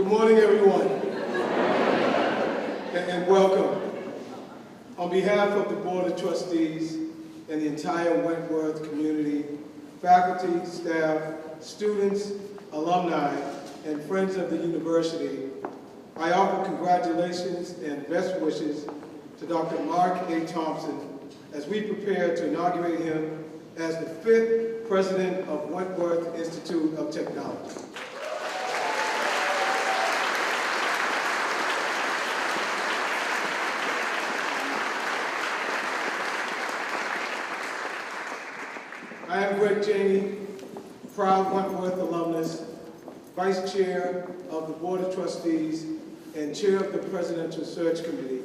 Good morning, everyone, and welcome. On behalf of the Board of Trustees and the entire Wentworth community, faculty, staff, students, alumni, and friends of the university, I offer congratulations and best wishes to Dr. Mark A.Thompson as we prepare to inaugurate him as the 5th President of Wentworth Institute of Technology. I am Greg Janey, proud Wentworth alumnus, Vice Chair of the Board of Trustees, and Chair of the Presidential Search Committee,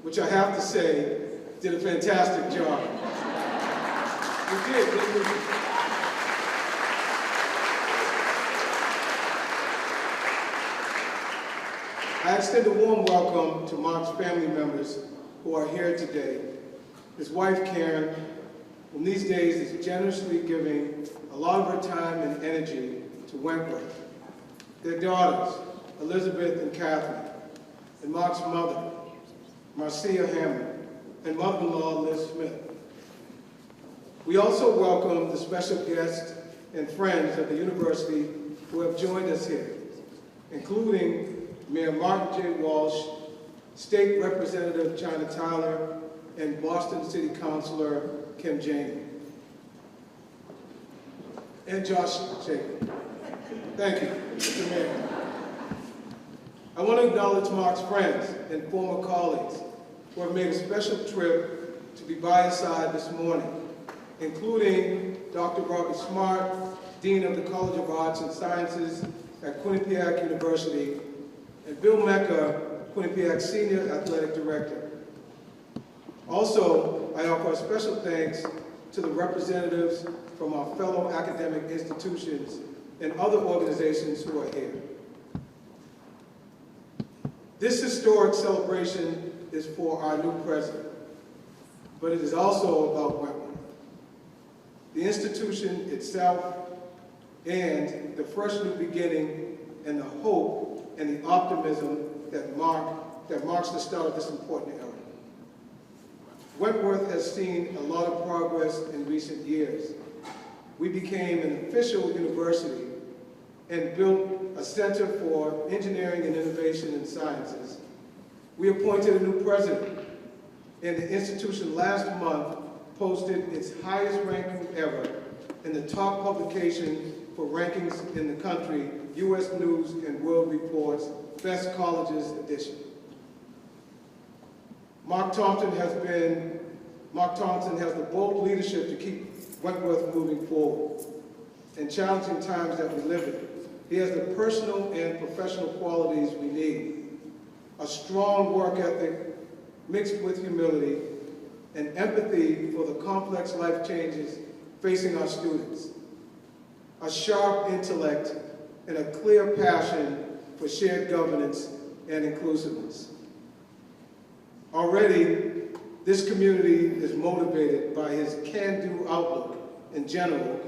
which I have to say did a fantastic job. We did, didn't we? I extend a warm welcome to Mark's family members who are here today. His wife, Karen, in these days is generously giving a lot of her time and energy to Wentworth. Their daughters, Elizabeth and Catherine, and Mark's mother, Marcia Hammond, and mother-in-law, Liz Smith. We also welcome the special guests and friends of the university who have joined us here, including Mayor Mark J. Walsh, State Representative China Tyler, and Boston City Councilor Kim Janey, and Josh Shaker. Thank you, Mr. Mayor. I want to acknowledge Mark's friends and former colleagues who have made a special trip to be by his side this morning, including Dr. Robert Smart, Dean of the College of Arts and Sciences at Quinnipiac University, and Bill Mecca, Quinnipiac's Senior Athletic Director. Also, I offer a special thanks to the representatives from our fellow academic institutions and other organizations who are here. This historic celebration is for our new president, but it is also about Wentworth, the institution itself, and the fresh new beginning, and the hope and the optimism that marks the start of this important era. Wentworth has seen a lot of progress in recent years. We became an official university and built a Center for Engineering and Innovation in Sciences. We appointed a new president, and the institution last month posted its highest ranking ever in the top publication for rankings in the country, U.S. News and World Report's Best Colleges edition. Mark Thompson has the bold leadership to keep Wentworth moving forward in challenging times that we live in. He has the personal and professional qualities we need: a strong work ethic mixed with humility and empathy for the complex life changes facing our students, a sharp intellect, and a clear passion for shared governance and inclusiveness. Already, this community is motivated by his can-do outlook in general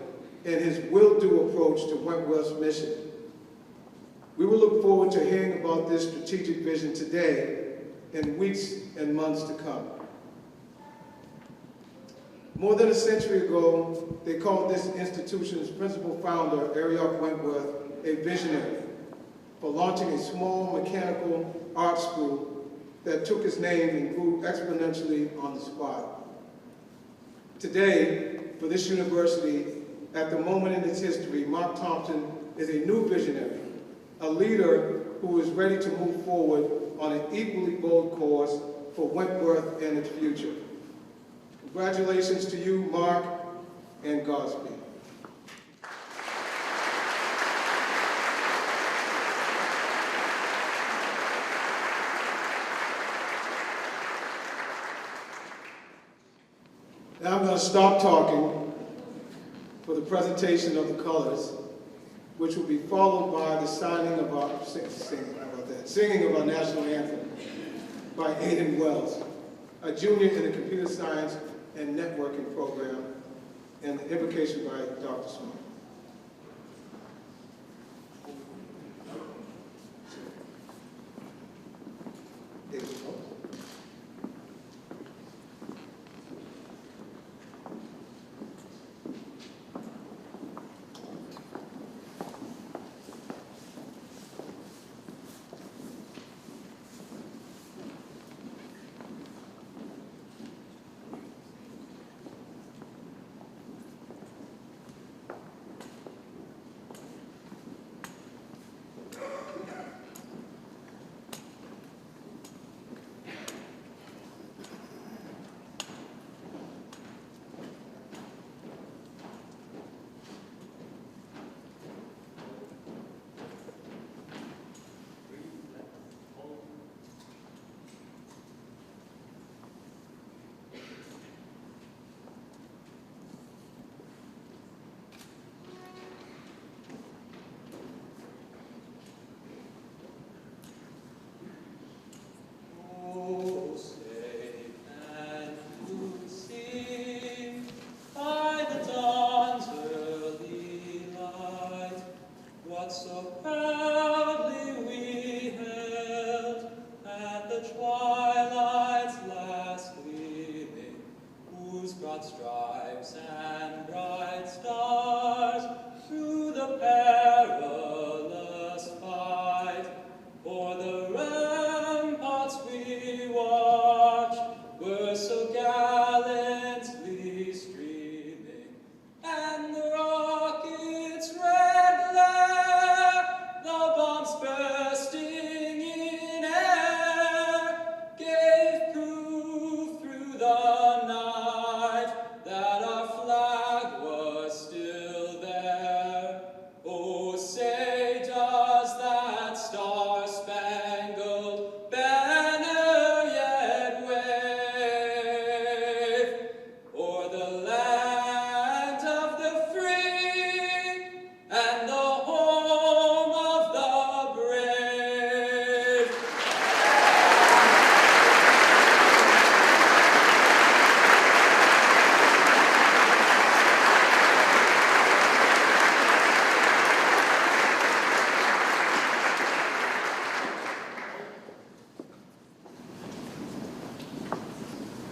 and his will-do approach to Wentworth's mission. We will look forward to hearing about this strategic vision today in weeks and months to come. More than a century ago, they called this institution's principal founder, Ariok Wentworth, a visionary for launching a small mechanical art school that took his name and grew exponentially on the spot. Today, for this university, at the moment in its history, Mark Thompson is a new visionary, a leader who is ready to move forward on an equally bold course for Wentworth and its future. Congratulations to you, Mark, and Godspeed. Now I'm going to stop talking for the presentation of the colors, which will be followed by the singing of our national anthem by Aiden Wells, a junior in the computer science and networking program, and the invocation by Dr. Smith.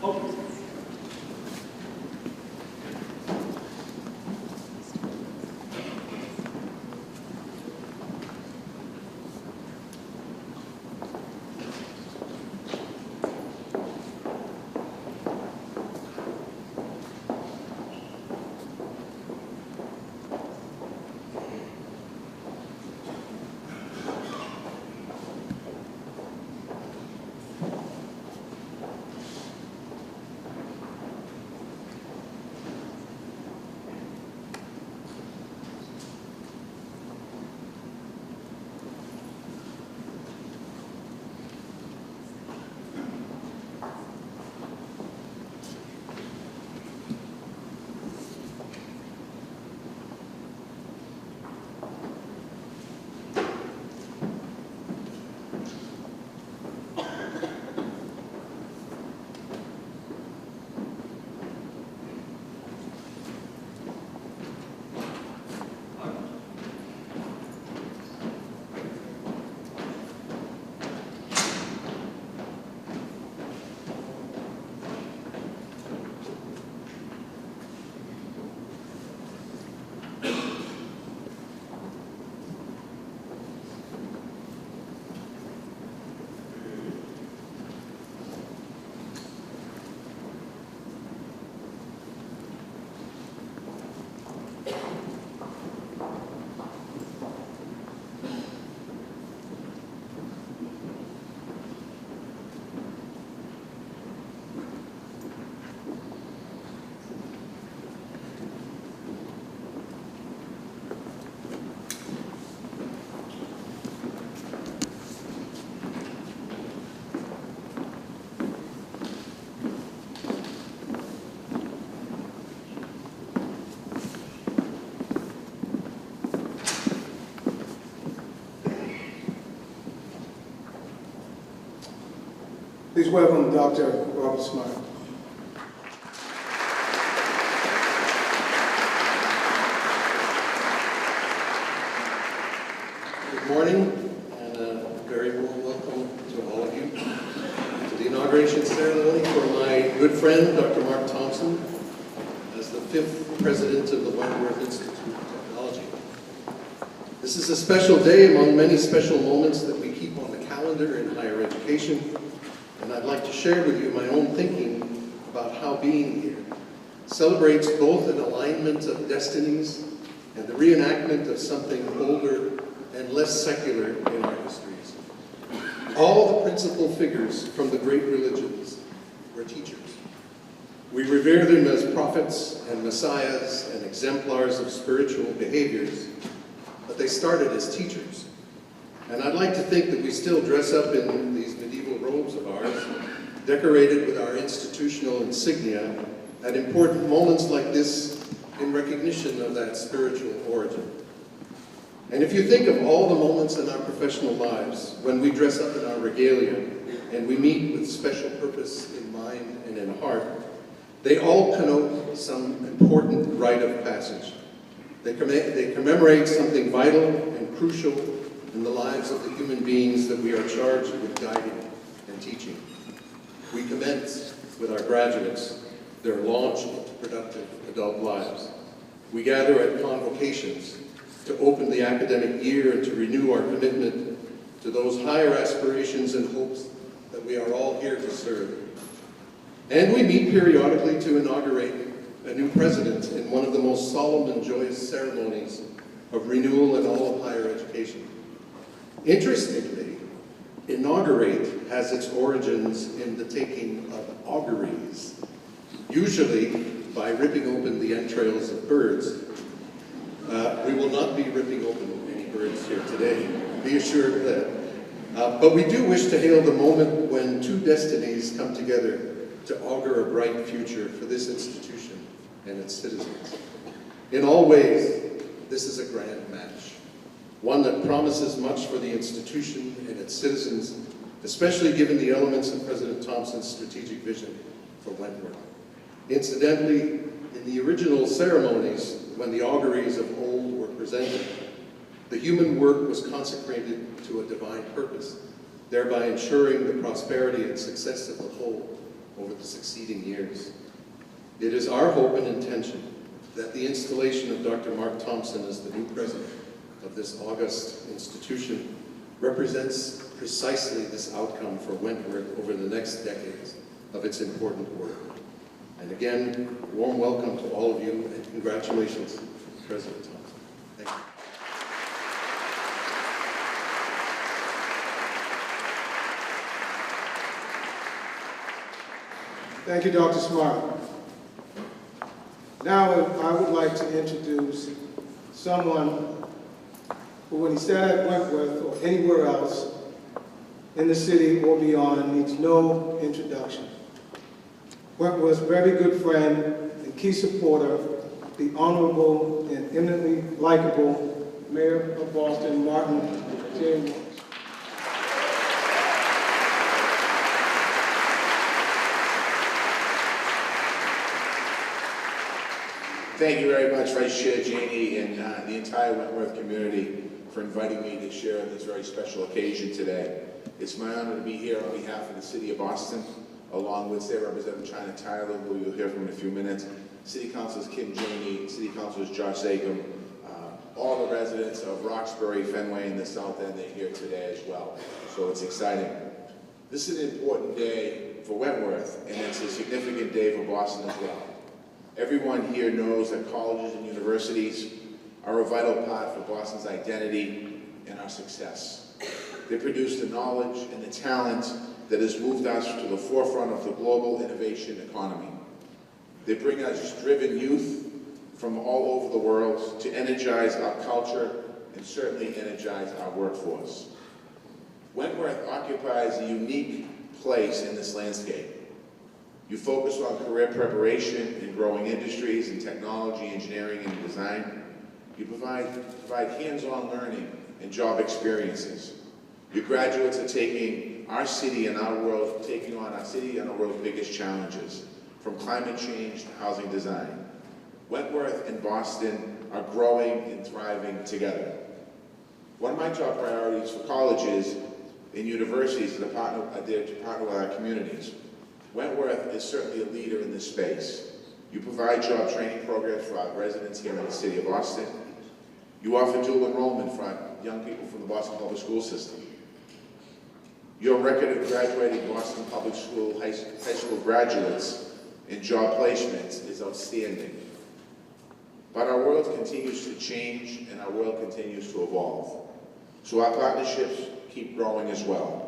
Okay. Please welcome Dr. Robert Smart. Good morning, and a very warm welcome to all of you to the inauguration ceremony for my good friend, Dr. A.Thompson, as the 5th president of the Wentworth Institute of Technology. This is a special day among many special moments that we keep on the calendar in higher education, and I'd like to share with you my own thinking about how being here celebrates both an alignment of destinies and the reenactment of something older and less secular in our histories. All the principal figures from the great religions were teachers. We revere them as prophets and messiahs and exemplars of spiritual behaviors, but they started as teachers. And I'd like to think that we still dress up in these medieval robes of ours, decorated with our institutional insignia, at important moments like this in recognition of that spiritual origin. And if you think of all the moments in our professional lives when we dress up in our regalia and we meet with special purpose in mind and in heart, they all connote some important rite of passage. They commemorate something vital and crucial in the lives of the human beings that we are charged with guiding and teaching. We commence with our graduates, their launch into productive adult lives. We gather at convocations to open the academic year and to renew our commitment to those higher aspirations and hopes that we are all here to serve. And we meet periodically to inaugurate a new president in one of the most solemn and joyous ceremonies of renewal in all of higher education. Interestingly, inaugurate has its origins in the taking of auguries, usually by ripping open the entrails of birds. We will not be ripping open any birds here today, be assured of that. But we do wish to hail the moment when two destinies come together to augur a bright future for this institution and its citizens. In all ways, this is a grand match, one that promises much for the institution and its citizens, especially given the elements of President Thompson's strategic vision for Wentworth. Incidentally, in the original ceremonies, when the auguries of old were presented, the human work was consecrated to a divine purpose, thereby ensuring the prosperity and success of the whole, over the succeeding years. It is our hope and intention that the installation of Dr. Mark Thompson as the new president of this august institution represents precisely this outcome for Wentworth over the next decades of its important work. And again, warm welcome to all of you and congratulations, President Thompson. Thank you. Thank you, Dr. Smart. Now I would like to introduce someone who, when he sat at Wentworth or anywhere else in the city or beyond, needs no introduction. Wentworth's very good friend and key supporter, the honorable and eminently likable Mayor of Boston, Martin J. Walsh. Thank you very much, Vice Chair Janey, and the entire Wentworth community for inviting me to share this very special occasion today. It's my honor to be here on behalf of the City of Boston, along with State Representative China Tyler, who you'll hear from in a few minutes, City Councilors Kim Janey, City Councilors Josh Zakam, all the residents of Roxbury, Fenway, and the South End are here today as well. So it's exciting. This is an important day for Wentworth, and it's a significant day for Boston as well. Everyone here knows that colleges and universities are a vital part for Boston's identity and our success. They produce the knowledge and the talent that has moved us to the forefront of the global innovation economy. They bring us driven youth from all over the world to energize our culture and certainly energize our workforce. Wentworth occupies a unique place in this landscape. You focus on career preparation in growing industries in technology, engineering, and design. You provide hands-on learning and job experiences. Your graduates are taking our city and our world, taking on our city and our world's biggest challenges, from climate change to housing design. Wentworth and Boston are growing and thriving together. One of my top priorities for colleges and universities is to partner with our communities. Wentworth is certainly a leader in this space. You provide job training programs for our residents here in the city of Boston. You offer dual enrollment for our young people from the Boston Public School system. Your record of graduating Boston Public School high school graduates in job placements is outstanding. But our world continues to change and our world continues to evolve. So our partnerships keep growing as well.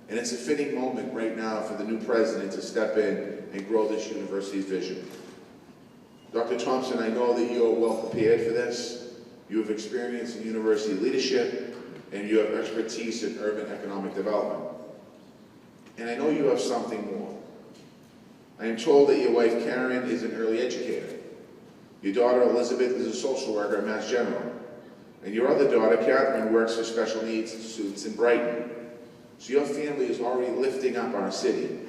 And it's a fitting moment right now for the new president to step in and grow this university's vision. Dr. Thompson, I know that you are well prepared for this. You have experience in university leadership, and you have expertise in urban economic development. And I know you have something more. I am told that your wife, Karen, is an early educator. Your daughter, Elizabeth, is a social worker at Mass General. And your other daughter, Catherine, works for special needs students in Brighton. So your family is already lifting up our city.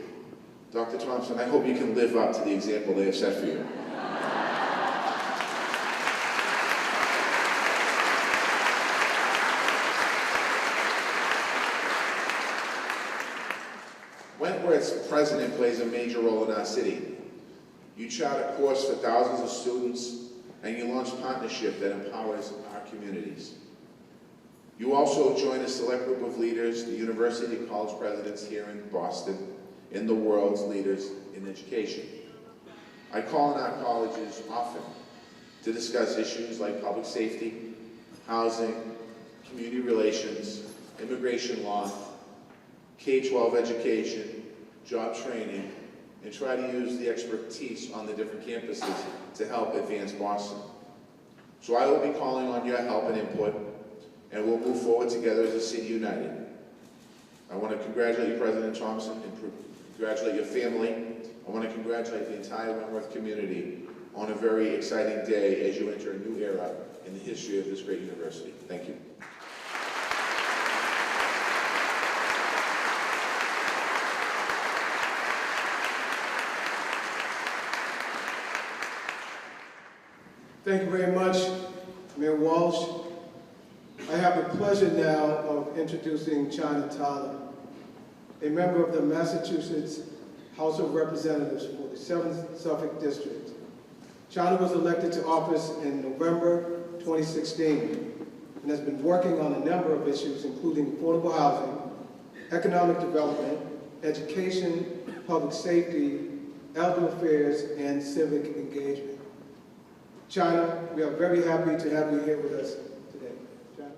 Dr. Thompson, I hope you can live up to the example they have set for you. Wentworth's president plays a major role in our city. You chart a course for thousands of students, and you launch partnership that empowers our communities. You also join a select group of leaders, the university and college presidents here in Boston, and the world's leaders in education. I call on our colleges often to discuss issues like public safety, housing, community relations, immigration law, K-12 education, job training, and try to use the expertise on the different campuses to help advance Boston. So I will be calling on your help and input, and we'll move forward together as a city united. I want to congratulate you, President Thompson, and congratulate your family. I want to congratulate the entire Wentworth community on a very exciting day as you enter a new era in the history of this great university. Thank you. Thank you very much, Mayor Walsh. I have the pleasure now of introducing China Tyler, a member of the Massachusetts House of Representatives for the 7th Suffolk District. China was elected to office in November 2016 and has been working on a number of issues, including affordable housing, economic development, education, public safety, elder affairs, and civic engagement. China, we are very happy to have you here with us today. China.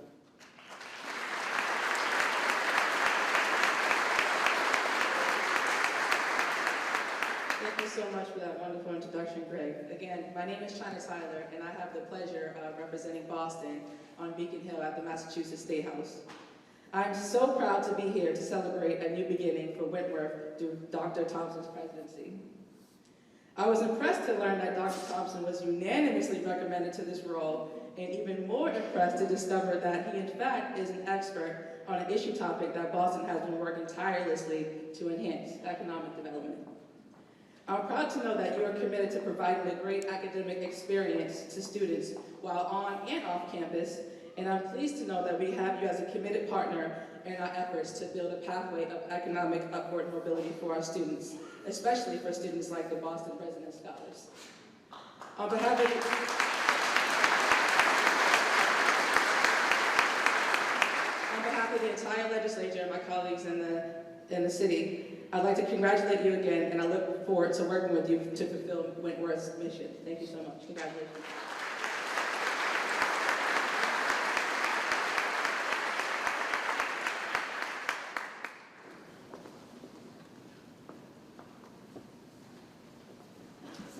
Thank you so much for that wonderful introduction, Greg. Again, my name is China Tyler, and I have the pleasure of representing Boston on Beacon Hill at the Massachusetts State House. I'm so proud to be here to celebrate a new beginning for Wentworth through Dr. Thompson's presidency. I was impressed to learn that Dr. Thompson was unanimously recommended to this role, and even more impressed to discover that he in fact is an expert on an issue topic that Boston has been working tirelessly to enhance: economic development. I'm proud to know that you are committed to providing a great academic experience to students while on and off campus, and I'm pleased to know that we have you as a committed partner in our efforts to build a pathway of economic upward mobility for our students, especially for students like the Boston President Scholars. On behalf of the entire legislature and my colleagues in the city, I'd like to congratulate you again, and I look forward to working with you to fulfill Wentworth's mission. Thank you so much. Congratulations.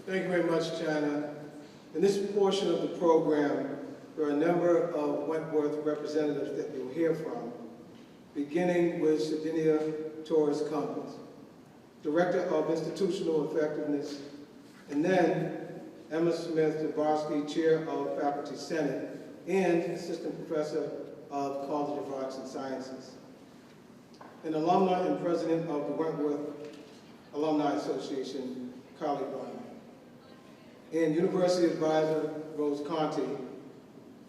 Thank you very much, China. In this portion of the program, there are a number of Wentworth representatives that you'll hear from, beginning with Sardinia Torres-Cummins, Director of Institutional Effectiveness, and then Emma Smith-Zabarsky, Chair of Faculty Senate and Assistant Professor of College of Arts and Sciences, an alumni and President of the Wentworth Alumni Association, Carlie, and University Advisor Rose Conti.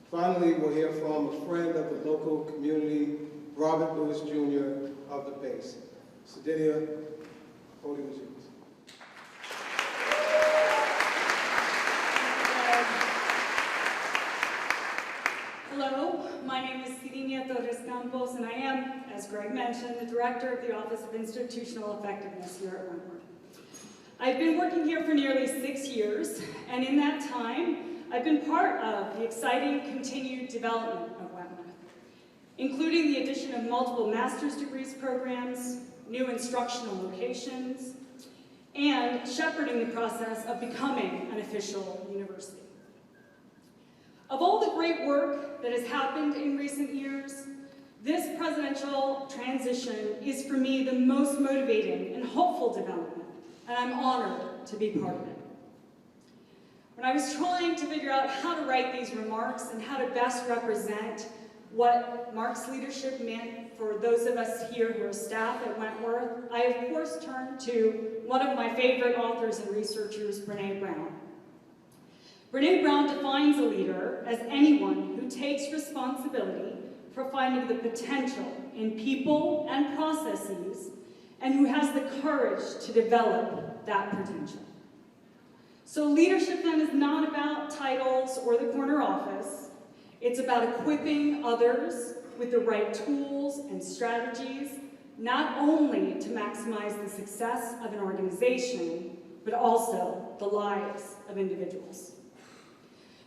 Finally, we'll hear from a friend of the local community, Robert Lewis Jr. of the base. Sardinia, podium is yours. Hello, my name is Sardinia Torres-Campos, and I am, as Greg mentioned, the Director of the Office of Institutional Effectiveness here at Wentworth. I've been working here for nearly 6 years, and in that time, I've been part of the exciting continued development of Wentworth, including the addition of multiple master's degrees programs, new instructional locations, and shepherding the process of becoming an official university. Of all the great work that has happened in recent years, this presidential transition is for me the most motivating and hopeful development, and I'm honored to be part of it. When I was trying to figure out how to write these remarks and how to best represent what Mark's leadership meant for those of us here who are staff at Wentworth, I of course turned to one of my favorite authors and researchers, Brene Brown. Brene Brown defines a leader as anyone who takes responsibility for finding the potential in people and processes, and who has the courage to develop that potential. So leadership then is not about titles or the corner office. It's about equipping others with the right tools and strategies, not only to maximize the success of an organization, but also the lives of individuals.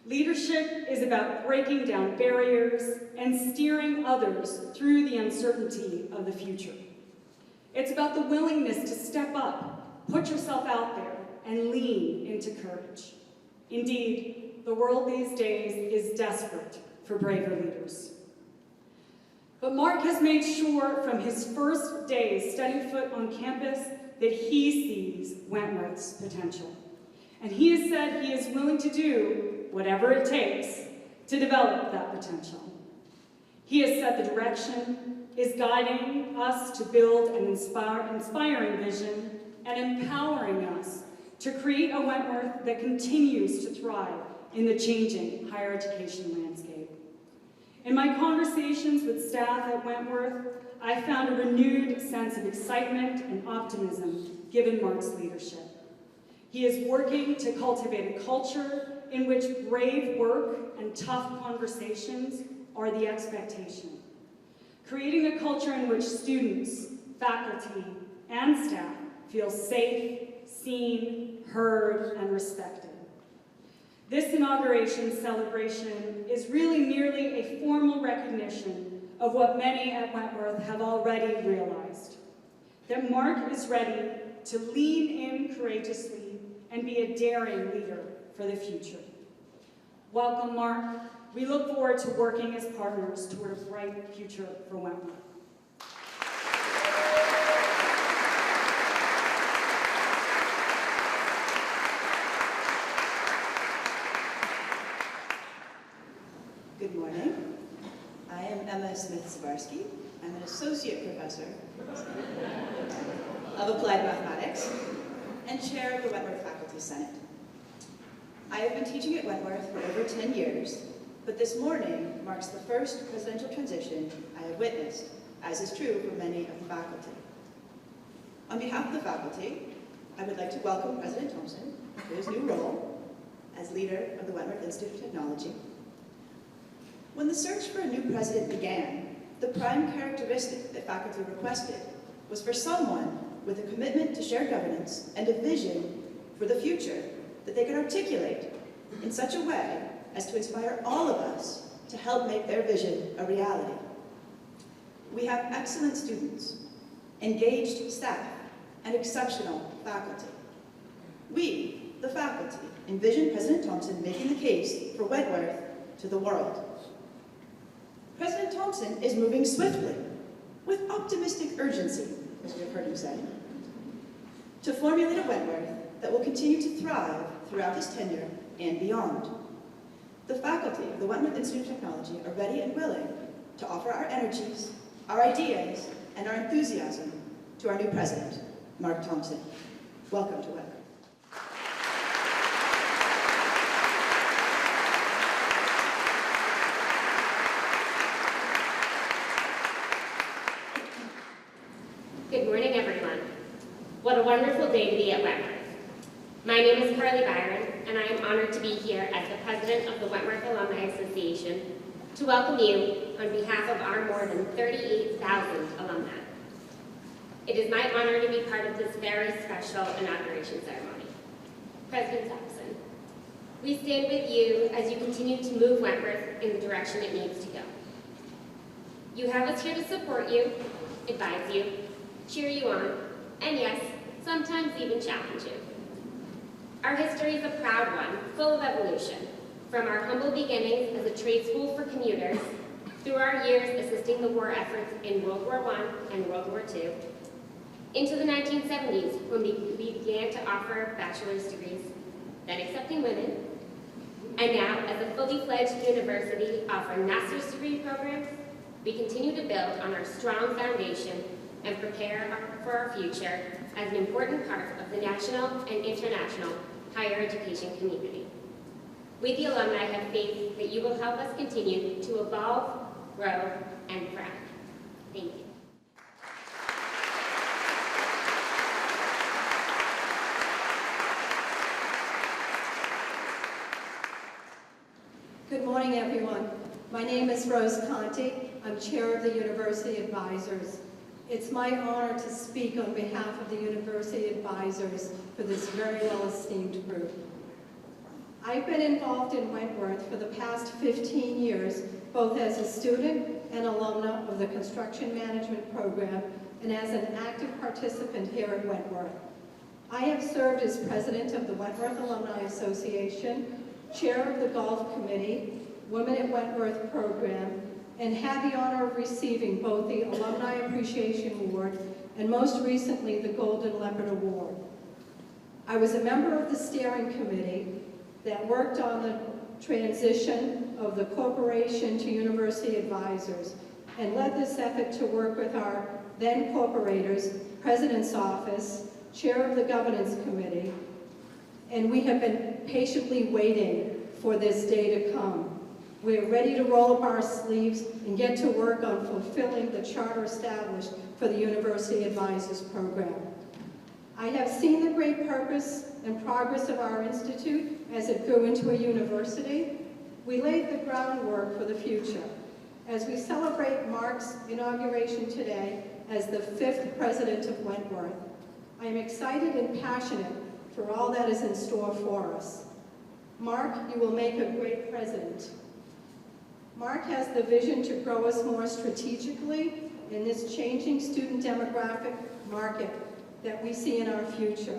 Leadership is about breaking down barriers and steering others through the uncertainty of the future. It's about the willingness to step up, put yourself out there, and lean into courage. Indeed, the world these days is desperate for braver leaders. But Mark has made sure from his first days setting foot on campus that he sees Wentworth's potential. And he has said he is willing to do whatever it takes to develop that potential. He has set the direction, is guiding us to build an inspiring vision, and empowering us to create a Wentworth that continues to thrive in the changing higher education landscape. In my conversations with staff at Wentworth, I found a renewed sense of excitement and optimism given Mark's leadership. He is working to cultivate a culture in which brave work and tough conversations are the expectation, creating a culture in which students, faculty, and staff feel safe, seen, heard, and respected. This inauguration celebration is really merely a formal recognition of what many at Wentworth have already realized, that Mark is ready to lean in courageously and be a daring leader for the future. Welcome, Mark. We look forward to working as partners toward a bright future for Wentworth. Good morning. I am Emma Smith-Zabarski. I'm an associate professor of applied mathematics and chair of the Wentworth Faculty Senate. I have been teaching at Wentworth for over 10 years, but this morning marks the first presidential transition I have witnessed, as is true for many of the faculty. On behalf of the faculty, I would like to welcome President Thompson to his new role as leader of the Wentworth Institute of Technology. When the search for a new president began, the prime characteristic that faculty requested was for someone with a commitment to shared governance and a vision for the future that they could articulate in such a way as to inspire all of us to help make their vision a reality. We have excellent students, engaged staff, and exceptional faculty. We, the faculty, envision President Thompson making the case for Wentworth to the world. President Thompson is moving swiftly, with optimistic urgency, as we have heard him say, to formulate a Wentworth that will continue to thrive throughout his tenure and beyond. The faculty of the Wentworth Institute of Technology are ready and willing to offer our energies, our ideas, and our enthusiasm to our new president, Mark Thompson. Welcome to Wentworth. Good morning, everyone. What a wonderful day to be at Wentworth. My name is Carlie Biron, and I am honored to be here as the president of the Wentworth Alumni Association to welcome you on behalf of our more than 38,000 alumni. It is my honor to be part of this very special inauguration ceremony. President Thompson, we stand with you as you continue to move Wentworth in the direction it needs to go. You have us here to support you, advise you, cheer you on, and yes, sometimes even challenge you. Our history is a proud one, full of evolution, from our humble beginnings as a trade school for commuters, through our years assisting the war efforts in World War I and World War II, into the 1970s when we began to offer bachelor's degrees, then accepting women, and now as a fully fledged university offering master's degree programs, we continue to build on our strong foundation and prepare for our future as an important part of the national and international higher education community. We, the alumni, have faith that you will help us continue to evolve, grow, and thrive. Thank you. Good morning, everyone. My name is Rose Conti. I'm chair of the University Advisors. It's my honor to speak on behalf of the University Advisors for this very well-esteemed group. I've been involved in Wentworth for the past 15 years, both as a student and alumna of the Construction Management Program and as an active participant here at Wentworth. I have served as president of the Wentworth Alumni Association, chair of the Golf Committee, Women at Wentworth Program, and had the honor of receiving both the Alumni Appreciation Award and most recently the Golden Leopard Award. I was a member of the steering committee that worked on the transition of the corporation to University Advisors and led this effort to work with our then corporators, President's Office, chair of the Governance Committee, and we have been patiently waiting for this day to come. We're ready to roll up our sleeves and get to work on fulfilling the charter established for the University Advisors Program. I have seen the great purpose and progress of our institute as it grew into a university. We laid the groundwork for the future. As we celebrate Mark's inauguration today as the 5th president of Wentworth, I am excited and passionate for all that is in store for us. Mark, you will make a great president. Mark has the vision to grow us more strategically in this changing student demographic market that we see in our future.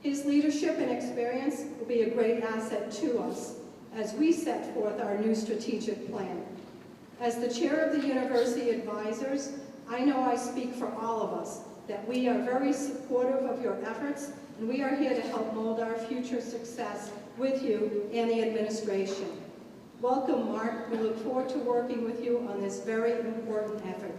His leadership and experience will be a great asset to us as we set forth our new strategic plan. As the chair of the University Advisors, I know I speak for all of us that we are very supportive of your efforts, and we are here to help mold our future success with you and the administration. Welcome, Mark. We look forward to working with you on this very important effort.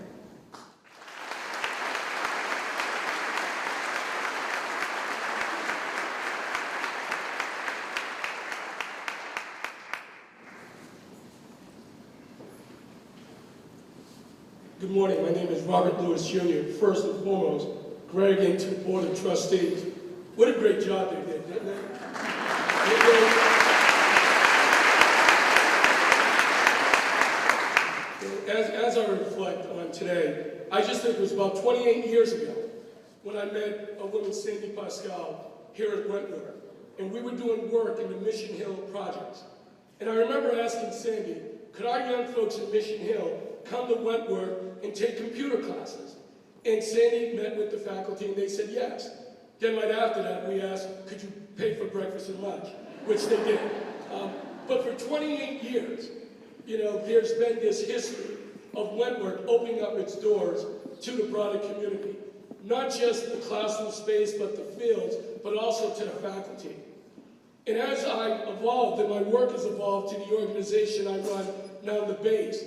Good morning. My name is Robert Lewis Jr. First and foremost, Greg and to the Board of Trustees. What a great job they did, didn't they? As I reflect on today, I just think it was about 28 years ago when I met a woman, Sandy Pascal, here at Wentworth, and we were doing work in the Mission Hill projects. And I remember asking Sandy, could our young folks in Mission Hill come to Wentworth and take computer classes? And Sandy met with the faculty and they said yes. Then right after that we asked, could you pay for breakfast and lunch? Which they did. But for 28 years, you know, there's been this history of Wentworth opening up its doors to the broader community. Not just the classroom space, but the fields, but also to the faculty. And as I evolved, and my work has evolved to the organization I run now in the base,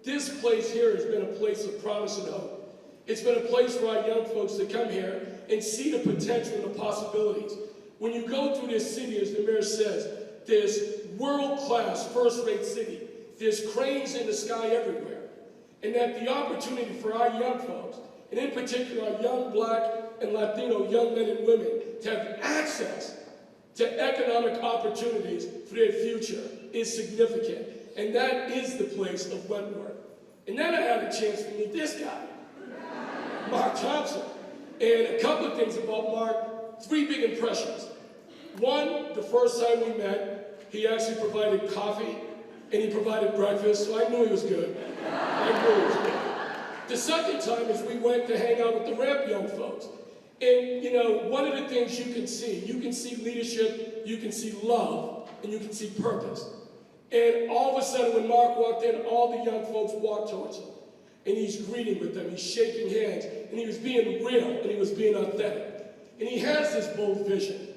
this place here has been a place of promise and hope. It's been a place for our young folks to come here and see the potential and the possibilities. When you go through this city, as the mayor says, there's world-class, first-rate city. There's cranes in the sky everywhere. And that the opportunity for our young folks, and in particular our young Black and Latino young men and women, to have access to economic opportunities for their future is significant. And that is the place of Wentworth. And then I had a chance to meet this guy, Mark Thompson. And a couple of things about Mark, 3 big impressions. One, the first time we met, he actually provided coffee and he provided breakfast, so I knew he was good. I knew he was good. The second time is we went to hang out with the Ramp young folks. And, you know, one of the things you can see leadership, you can see love, and you can see purpose. And all of a sudden, when Mark walked in, all the young folks walked towards him. And he's greeting with them, he's shaking hands, and he was being real, and he was being authentic. And he has this bold vision.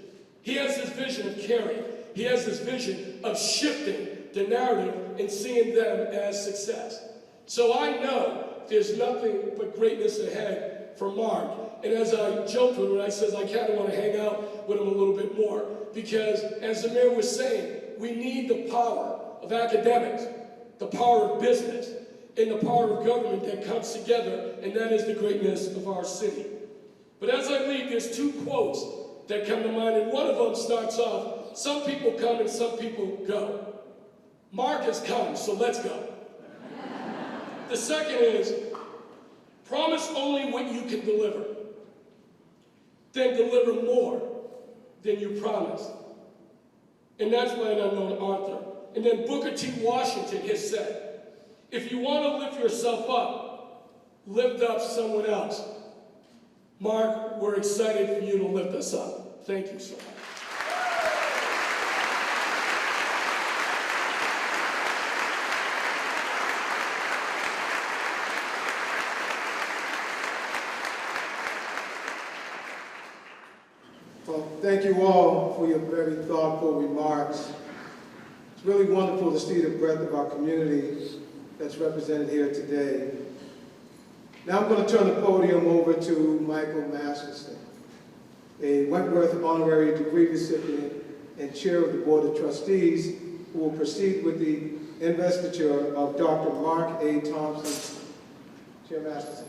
He has this vision of caring. He has this vision of shifting the narrative and seeing them as success. So I know there's nothing but greatness ahead for Mark. And as I joked with him, and I said I kind of want to hang out with him a little bit more, because as the mayor was saying, we need the power of academics, the power of business, and the power of government that comes together, and that is the greatness of our city. But as I leave, there's 2 quotes that come to mind, and one of them starts off, some people come and some people go. Mark has come, so let's go. The second is, promise only what you can deliver, then deliver more than you promised. And that's by an unknown author. And then Booker T. Washington has said, if you want to lift yourself up, lift up someone else. Mark, we're excited for you to lift us up. Thank you so much. Well, thank you all for your very thoughtful remarks. It's really wonderful to see the breadth of our community that's represented here today. Now I'm going to turn the podium over to Michael Masterson, a Wentworth honorary degree recipient and chair of the Board of Trustees, who will proceed with the investiture of Dr. Mark A. Thompson. Chair Masterson.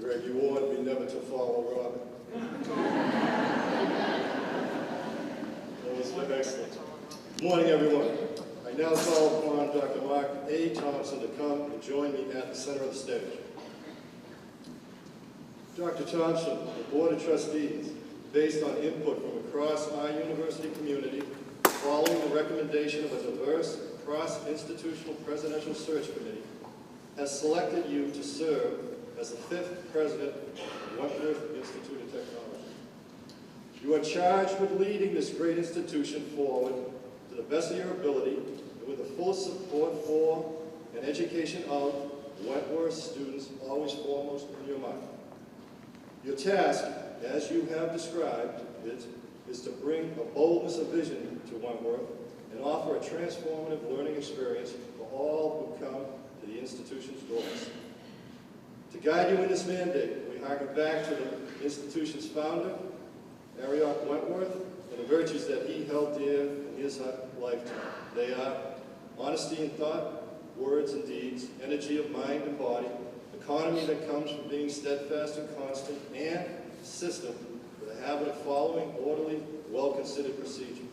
Greg, you warned me never to follow Robin. That was excellent. Good morning, everyone. I now call upon Dr. Mark A. Thompson to come and join me at the center of the stage. Dr. Thompson, the Board of Trustees, based on input from across our university community, following the recommendation of a diverse cross-institutional presidential search committee, has selected you to serve as the 5th president of Wentworth Institute of Technology. You are charged with leading this great institution forward to the best of your ability and with the full support for and education of Wentworth students always foremost in your mind. Your task, as you have described it, is to bring a boldness of vision to Wentworth and offer a transformative learning experience for all who come to the institution's doors. To guide you in this mandate, we harken back to the institution's founder, Marriott Wentworth, and the virtues that he held dear in his lifetime. They are honesty in thought, words and deeds, energy of mind and body, economy that comes from being steadfast and constant, and system with a habit of following orderly, well-considered procedure.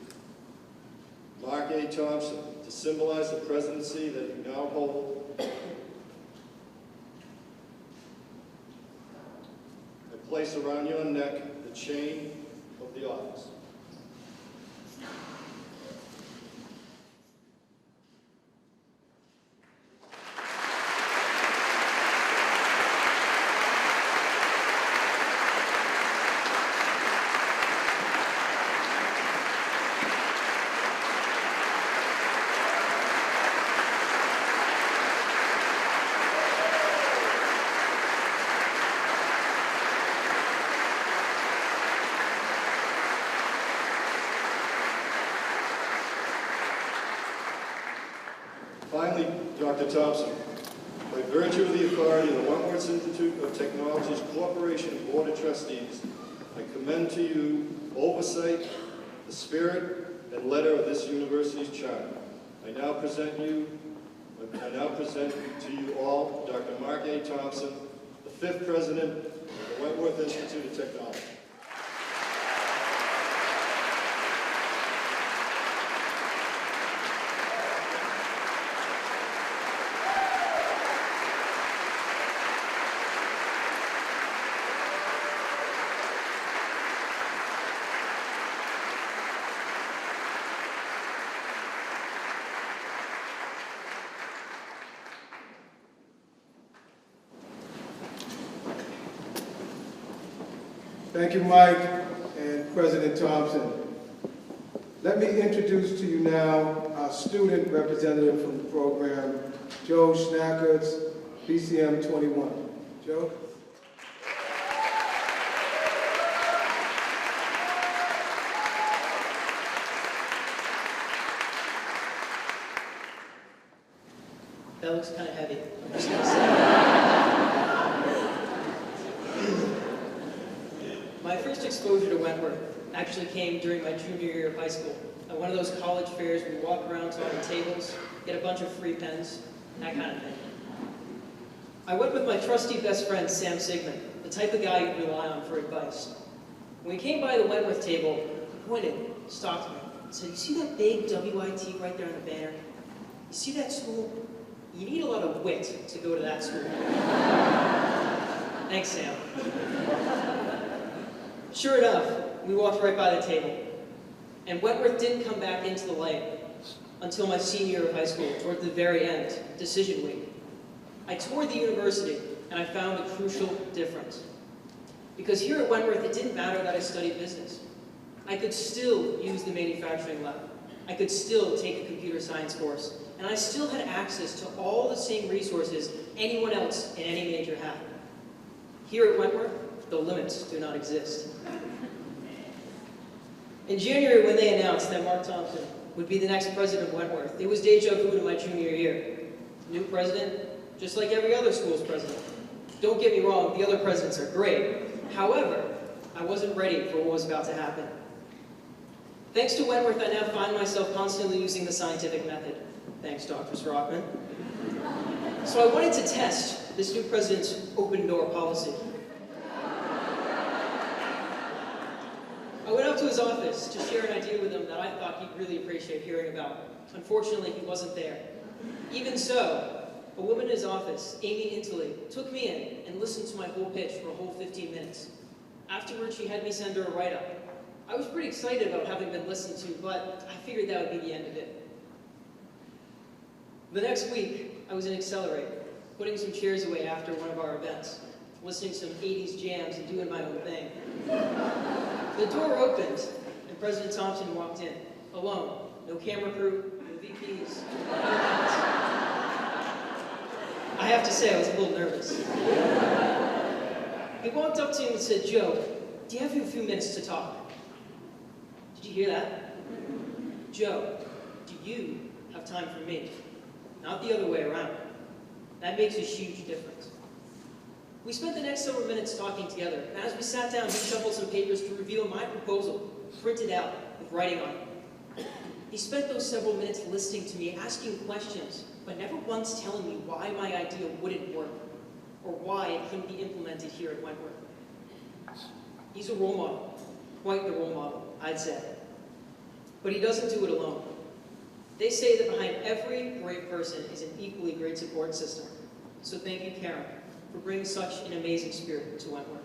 Mark A. Thompson, to symbolize the presidency that you now hold, I place around your neck the chain of the office. Finally, Dr. Thompson, by virtue of the authority of the Wentworth Institute of Technology's Corporation Board of Trustees, I commend to you oversight, the spirit, and letter of this university's charter. I now present to you all Dr. Mark A. Thompson, the 5th president of the Wentworth Institute of Technology. Thank you, Mike and President Thompson. Let me introduce to you now our student representative from the program, Joe Schnackerts, BCM 21. Joe? That looks kind of heavy. I'm just gonna say. My first exposure to Wentworth actually came during my junior year of high school. At one of those college fairs where you walk around to all the tables, get a bunch of free pens, that kind of thing. I went with my trusty best friend, Sam Sigmund, the type of guy you'd rely on for advice. When we came by the Wentworth table, he pointed, stopped me, and said, "You see that big WIT right there on the banner? You see that school? You need a lot of wit to go to that school." Thanks, Sam. Sure enough, we walked right by the table. And Wentworth didn't come back into the light until my senior year of high school, toward the very end, decision week. I toured the university, and I found a crucial difference. Because here at Wentworth, it didn't matter that I studied business. I could still use the manufacturing lab. I could still take a computer science course. And I still had access to all the same resources anyone else in any major had. Here at Wentworth, the limits do not exist. In January, when they announced that Mark Thompson would be the next president of Wentworth, it was deja vu to my junior year. New president, just like every other school's president. Don't get me wrong, the other presidents are great. However, I wasn't ready for what was about to happen. Thanks to Wentworth, I now find myself constantly using the scientific method. Thanks, Dr. Srockman. So I wanted to test this new president's open door policy. up to his office to share an idea with him that I thought he'd really appreciate hearing about. Unfortunately, he wasn't there. Even so, a woman in his office, Amy Intley, took me in and listened to my whole pitch for a whole 15 minutes. Afterwards, she had me send her a write-up. I was pretty excited about having been listened to, but I figured that would be the end of it. The next week, I was in Accelerate, putting some chairs away after one of our events, listening to some 80s jams and doing my own thing. The door opened, and President Thompson walked in, alone. No camera crew, no VPs. I have to say, I was a little nervous. He walked up to me and said, "Joe, do you have a few minutes to talk?" Did you hear that? "Joe, do you have time for me?" Not the other way around. That makes a huge difference. We spent the next several minutes talking together, and as we sat down, he shuffled some papers to reveal my proposal, printed out with writing on it. He spent those several minutes listening to me, asking questions, but never once telling me why my idea wouldn't work, or why it couldn't be implemented here at Wentworth. He's a role model, quite the role model, I'd say. But he doesn't do it alone. They say that behind every great person is an equally great support system. So thank you, Karen, for bringing such an amazing spirit to Wentworth.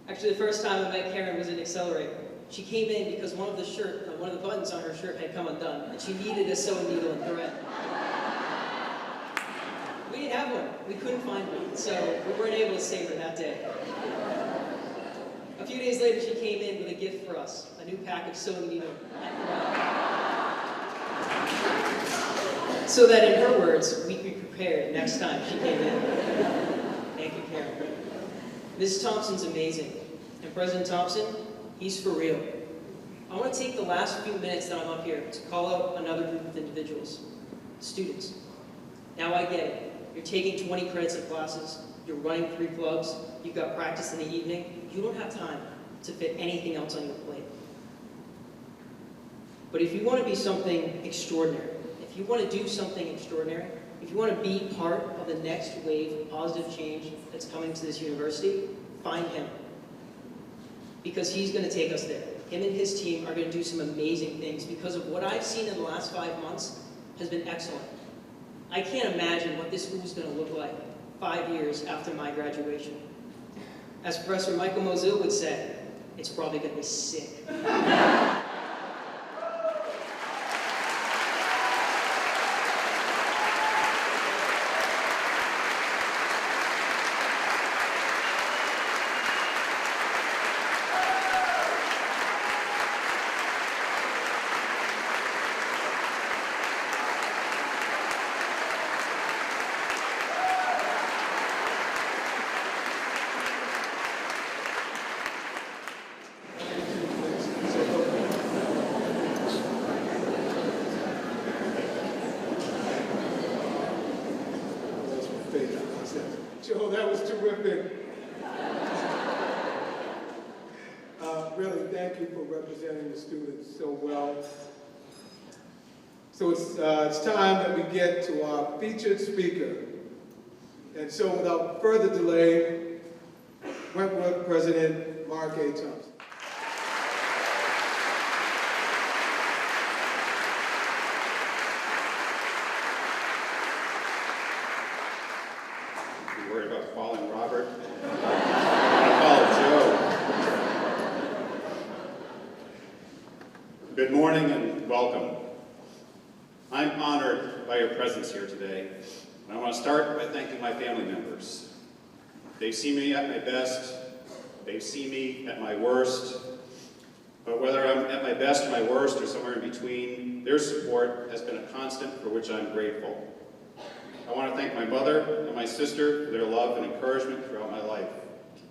Actually, the first time I met Karen was in Accelerate. She came in because one of the buttons on her shirt had come undone, and she needed a sewing needle and thread. We didn't have one. We couldn't find one, so we weren't able to save her that day. A few days later, she came in with a gift for us, a new pack of sewing needle and thread. So that, in her words, we'd be prepared next time she came in. Thank you, Karen. Mrs. Thompson's amazing, and President Thompson, he's for real. I want to take the last few minutes that I'm up here to call out another group of individuals, students. Now I get it. You're taking 20 credits of classes, you're running 3 clubs, you've got practice in the evening, you don't have time to fit anything else on your plate. But if you want to be something extraordinary, if you want to do something extraordinary, if you want to be part of the next wave of positive change that's coming to this university, find him. Because he's going to take us there. Him and his team are going to do some amazing things because of what I've seen in the last 5 months has been excellent. I can't imagine what this school is going to look like 5 years after my graduation. As Professor Michael Mozil would say, it's probably going to be sick. Joe, that was terrific. Really, thank you for representing the students so well. So it's time that we get to our featured speaker. And so without further delay, Wentworth President Mark A. Thompson. Worried about following Robert. I follow Joe. Good morning and welcome. I'm honored by your presence here today. And I want to start by thanking my family members. They see me at my best. They see me at my worst. But whether I'm at my best or my worst or somewhere in between, their support has been a constant for which I'm grateful. I want to thank my mother and my sister for their love and encouragement throughout my life.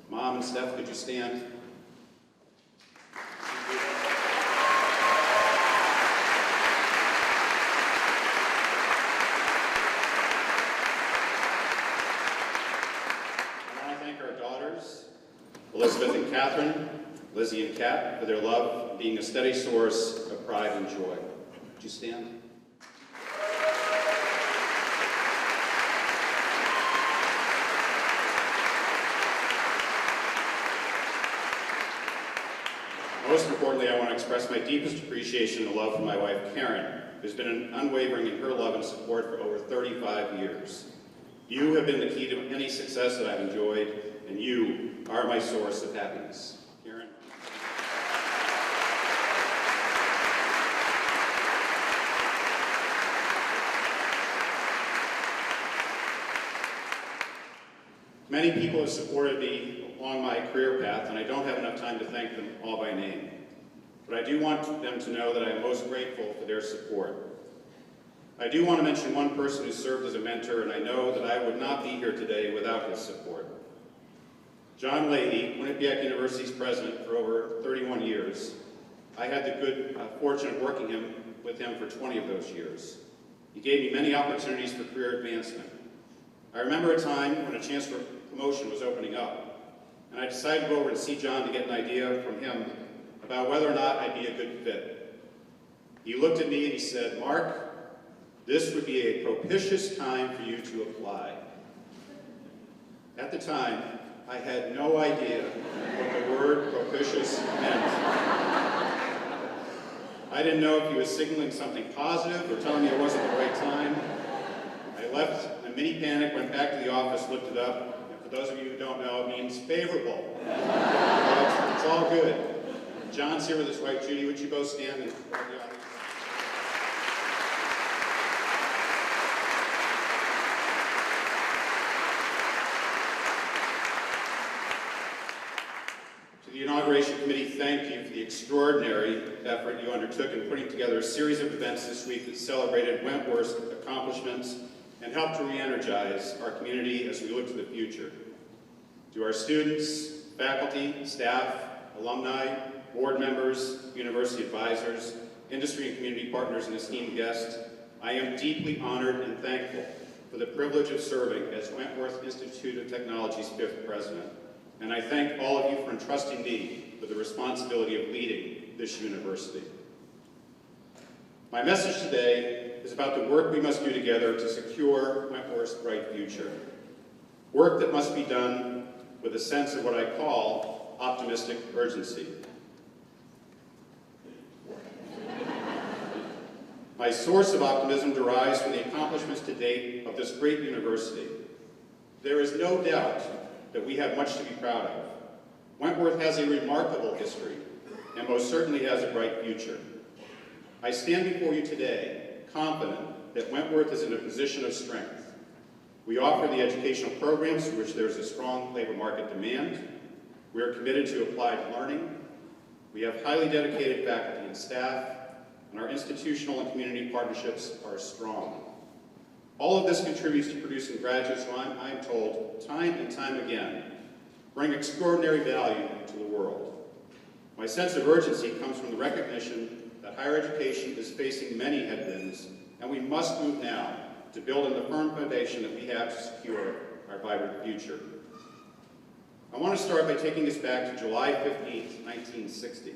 Mom and Steph, could you stand? I want to thank our daughters, Elizabeth and Catherine, Lizzie and Kat, for their love and being a steady source of pride and joy. Could you stand? I Most importantly, I want to express my deepest appreciation and love for my wife, Karen, who's been unwavering in her love and support for over 35 years. You have been the key to any success that I've enjoyed, and you are my source of happiness. Karen. Many people have supported me along my career path, and I don't have enough time to thank them all by name. But I do want them to know that I am most grateful for their support. I do want to mention one person who served as a mentor, and I know that I would not be here today without his support. John Leahy, Quinnipiac University's president for over 31 years. I had the good fortune of working with him for 20 of those years. He gave me many opportunities for career advancement. I remember a time when a chance for promotion was opening up, and I decided to go over and see John to get an idea from him about whether or not I'd be a good fit. He looked at me and he said, "Mark, this would be a propitious time for you to apply." At the time, I had no idea what the word propitious meant. I didn't know if he was signaling something positive or telling me it wasn't the right time. I left in a mini panic, went back to the office, looked it up. And for those of you who don't know, it means favorable. It's all good. John's here with his wife, Judy. Would you both stand and the audience? The Inauguration Committee, thank you for the extraordinary effort you undertook in putting together a series of events this week that celebrated Wentworth's accomplishments and helped to re-energize our community as we look to the future. To our students, faculty, staff, alumni, board members, university advisors, industry and community partners, and esteemed guests, I am deeply honored and thankful for the privilege of serving as Wentworth Institute of Technology's 5th president. And I thank all of you for entrusting me with the responsibility of leading this university. My message today is about the work we must do together to secure Wentworth's bright future. Work that must be done with a sense of what I call optimistic urgency. My source of optimism derives from the accomplishments to date of this great university. There is no doubt that we have much to be proud of. Wentworth has a remarkable history and most certainly has a bright future. I stand before you today confident that Wentworth is in a position of strength. We offer the educational programs for which there is a strong labor market demand. We are committed to applied learning. We have highly dedicated faculty and staff, and our institutional and community partnerships are strong. All of this contributes to producing graduates who I'm told, time and time again, bring extraordinary value to the world. My sense of urgency comes from the recognition that higher education is facing many headwinds, and we must move now to build on the firm foundation that we have to secure our vibrant future. I want to start by taking us back to July 15th, 1960.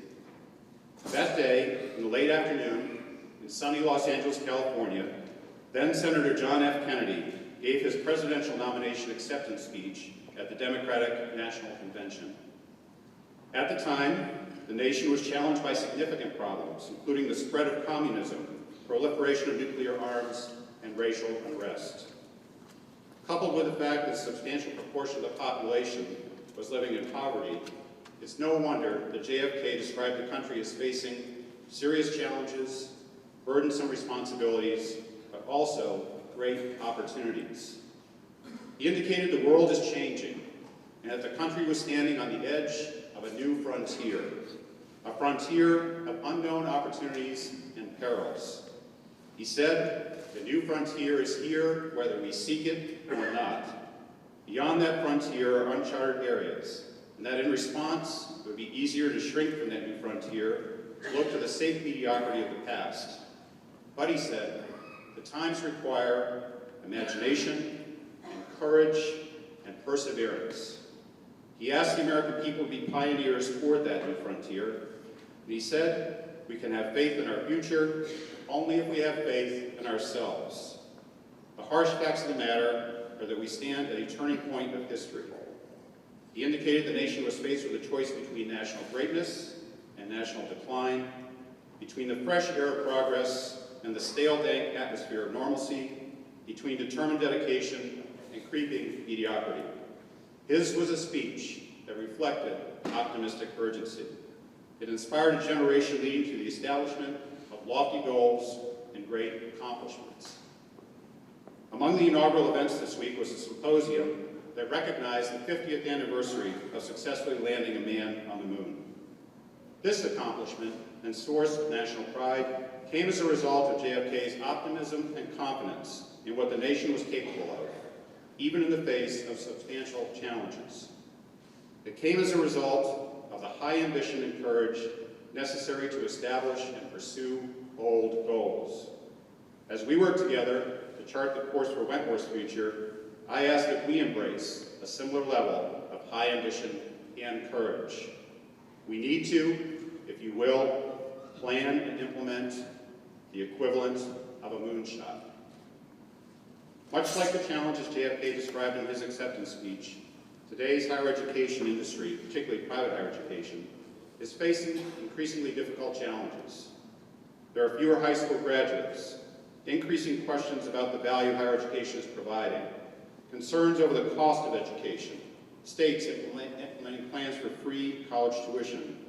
That day, in the late afternoon, in sunny Los Angeles, California, then Senator John F. Kennedy gave his presidential nomination acceptance speech at the Democratic National Convention. At the time, the nation was challenged by significant problems, including the spread of communism, proliferation of nuclear arms, and racial unrest. Coupled with the fact that a substantial proportion of the population was living in poverty, it's no wonder that JFK described the country as facing serious challenges, burdensome responsibilities, but also great opportunities. He indicated the world is changing and that the country was standing on the edge of a new frontier, a frontier of unknown opportunities and perils. He said, "The new frontier is here whether we seek it or not. Beyond that frontier are uncharted areas, and that in response, it would be easier to shrink from that new frontier, to look to the safe mediocrity of the past. But," he said, "the times require imagination and courage and perseverance." He asked the American people to be pioneers toward that new frontier, and he said, "We can have faith in our future only if we have faith in ourselves." The harsh facts of the matter are that we stand at a turning point of history. He indicated the nation was faced with a choice between national greatness and and national decline, between the fresh air of progress and the stale, dank atmosphere of normalcy, between determined dedication and creeping mediocrity. His was a speech that reflected optimistic urgency. It inspired a generation leading to the establishment of lofty goals and great accomplishments. Among the inaugural events this week was a symposium that recognized the 50th anniversary of successfully landing a man on the moon. This accomplishment and source of national pride came as a result of JFK's optimism and confidence in what the nation was capable of, even in the face of substantial challenges. It came as a result of the high ambition and courage necessary to establish and pursue bold goals. As we work together to chart the course for Wentworth's future, I ask that we embrace a similar level of high ambition and courage. We need to, if you will, plan and implement the equivalent of a moonshot. Much like the challenges JFK described in his acceptance speech, today's higher education industry, particularly private higher education, is facing increasingly difficult challenges. There are fewer high school graduates, increasing questions about the value higher education is providing, concerns over the cost of education, states implementing plans for free college tuition,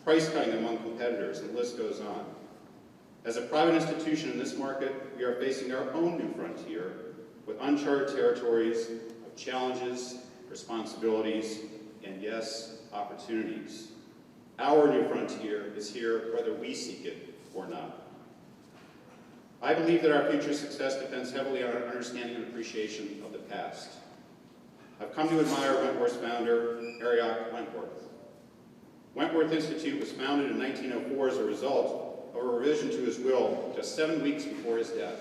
price cutting among competitors, and the list goes on. As a private institution in this market, we are facing our own new frontier with uncharted territories of challenges, responsibilities, and yes, opportunities. Our new frontier is here whether we seek it or not. I believe that our future success depends heavily on our understanding and appreciation of the past. I've come to admire Wentworth's founder, Ariok Wentworth. Wentworth Institute was founded in 1904 as a result of a revision to his will just 7 weeks before his death.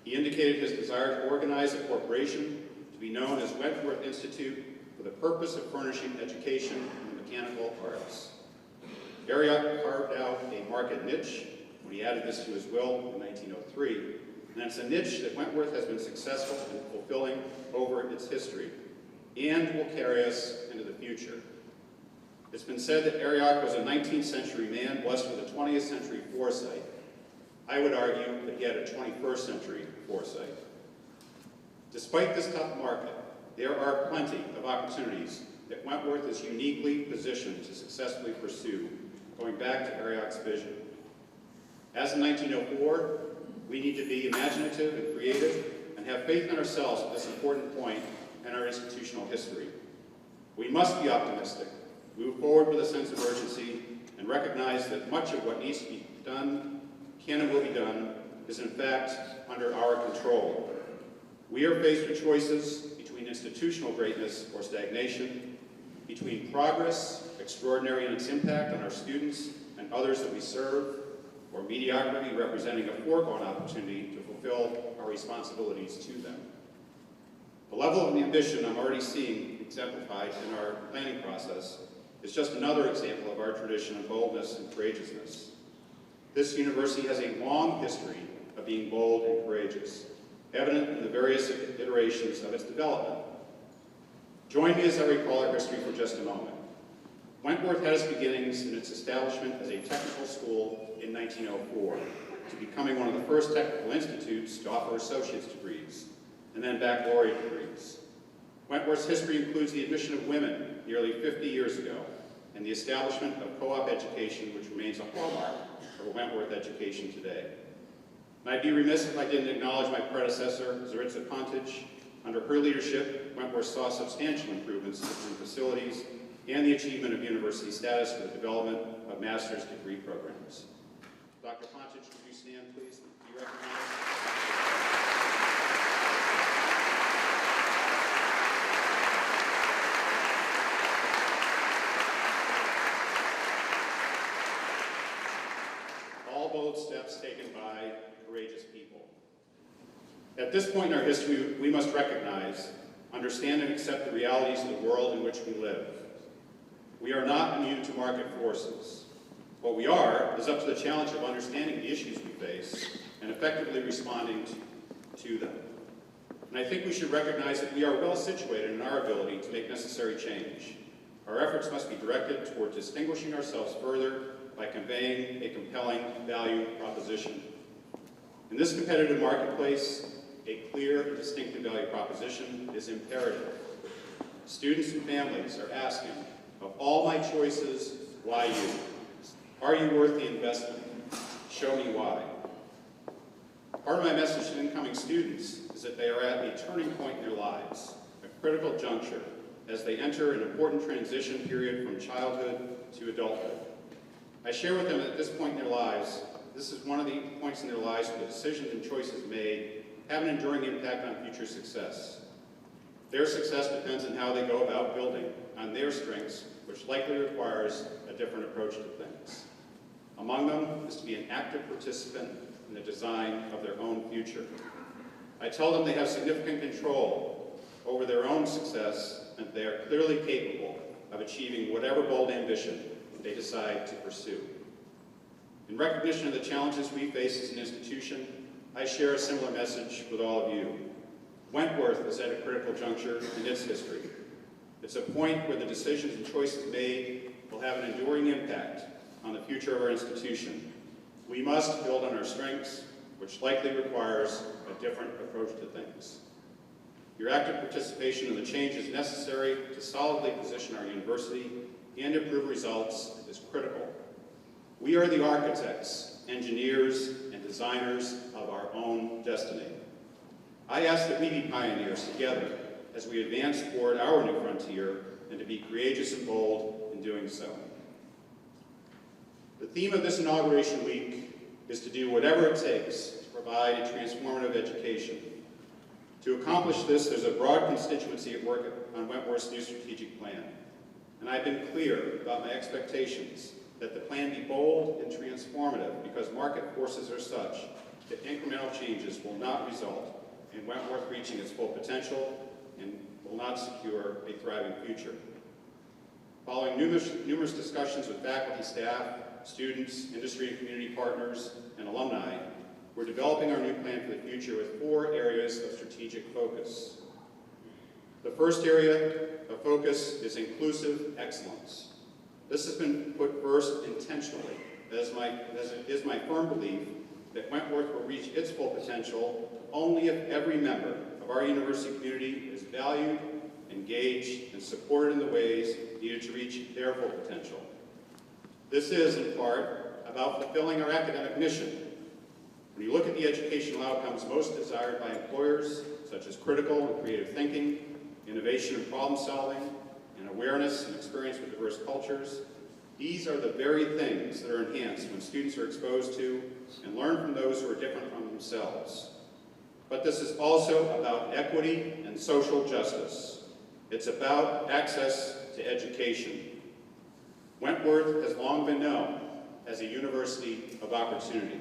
He indicated his desire to organize a corporation to be known as Wentworth Institute for the purpose of furnishing education in the mechanical arts. Ariok carved out a market niche when he added this to his will in 1903, and it's a niche that Wentworth has been successful in fulfilling over its history and will carry us into the future. It's been said that Ariok was a 19th century man blessed with a 20th century foresight. I would argue that he had a 21st century foresight. Despite this tough market, there are plenty of opportunities that Wentworth is uniquely positioned to successfully pursue, going back to Ariok's vision. As in 1904, we need to be imaginative and creative and have faith in ourselves at this important point in our institutional history. We must be optimistic, move forward with a sense of urgency, and recognize that much of what needs to be done, can and will be done, is in fact under our control. We are faced with choices between institutional greatness or stagnation, between progress, extraordinary in its impact on our students and others that we serve, or mediocrity representing a foregone opportunity to fulfill our responsibilities to them. The level of ambition I'm already seeing exemplified in our planning process is just another example of our tradition of boldness and courageousness. This university has a long history of being bold and courageous, evident in the various iterations of its development. Join me as I recall our history for just a moment. Wentworth had its beginnings in its establishment as a technical school in 1904, to becoming one of the first technical institutes to offer associate's degrees, and then baccalaureate degrees. Wentworth's history includes the admission of women nearly 50 years ago, and the establishment of co-op education, which remains a hallmark of Wentworth education today. And I'd be remiss if I didn't acknowledge my predecessor, Zaritza Conti. Under her leadership, Wentworth saw substantial improvements in facilities and the achievement of university status for the development of master's degree programs. Dr. Conti, would you stand, please? Do you recognize? All bold steps taken by courageous people. At this point in our history, we must recognize, understand, and accept the realities of the world in which we live. We are not immune to market forces. What we are is up to the challenge of understanding the issues we face and effectively responding to them. And I think we should recognize that we are well situated in our ability to make necessary change. Our efforts must be directed toward distinguishing ourselves further by conveying a compelling value proposition. In this competitive marketplace, a clear and distinctive value proposition is imperative. Students and families are asking, of all my choices, why you? Are you worth the investment? Show me why. Part of my message to incoming students is that they are at a turning point in their lives, a critical juncture, as they enter an important transition period from childhood to adulthood. I share with them that at this point in their lives, this is one of the points in their lives where the decisions and choices made have an enduring impact on future success. Their success depends on how they go about building on their strengths, which likely requires a different approach to things. Among them is to be an active participant in the design of their own future. I tell them they have significant control over their own success and they are clearly capable of achieving whatever bold ambition they decide to pursue. In recognition of the challenges we face as an institution, I share a similar message with all of you. Wentworth is at a critical juncture in its history. It's a point where the decisions and choices made will have an enduring impact on the future of our institution. We must build on our strengths, which likely requires a different approach to things. Your active participation in the changes necessary to solidly position our university and improve results is critical. We are the architects, engineers, and designers of our own destiny. I ask that we be pioneers together as we advance toward our new frontier and to be courageous and bold in doing so. The theme of this Inauguration Week is to do whatever it takes to provide a transformative education. To accomplish this, there's a broad constituency at work on Wentworth's new strategic plan. And I've been clear about my expectations that the plan be bold and transformative because market forces are such that incremental changes will not result in Wentworth reaching its full potential and will not secure a thriving future. Following numerous discussions with faculty, staff, students, industry and community partners, and alumni, we're developing our new plan for the future with 4 areas of strategic focus. The first area of focus is inclusive excellence. This has been put first intentionally, as it is my firm belief that Wentworth will reach its full potential only if every member of our university community is valued, engaged, and supported in the ways needed to reach their full potential. This is, in part, about fulfilling our academic mission. When you look at the educational outcomes most desired by employers, such as critical and creative thinking, innovation and problem solving, and awareness and experience with diverse cultures, these are the very things that are enhanced when students are exposed to and learn from those who are different from themselves. But this is also about equity and social justice. It's about access to education. Wentworth has long been known as a university of opportunity.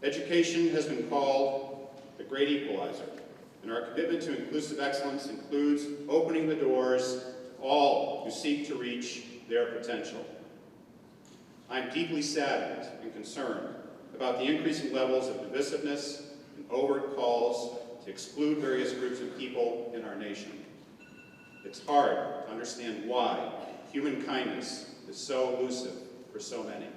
Education has been called the great equalizer, and our commitment to inclusive excellence includes opening the doors to all who seek to reach their potential. I'm deeply saddened and concerned about the increasing levels of divisiveness and overt calls to exclude various groups of people in our nation. It's hard to understand why human kindness is so elusive for so many.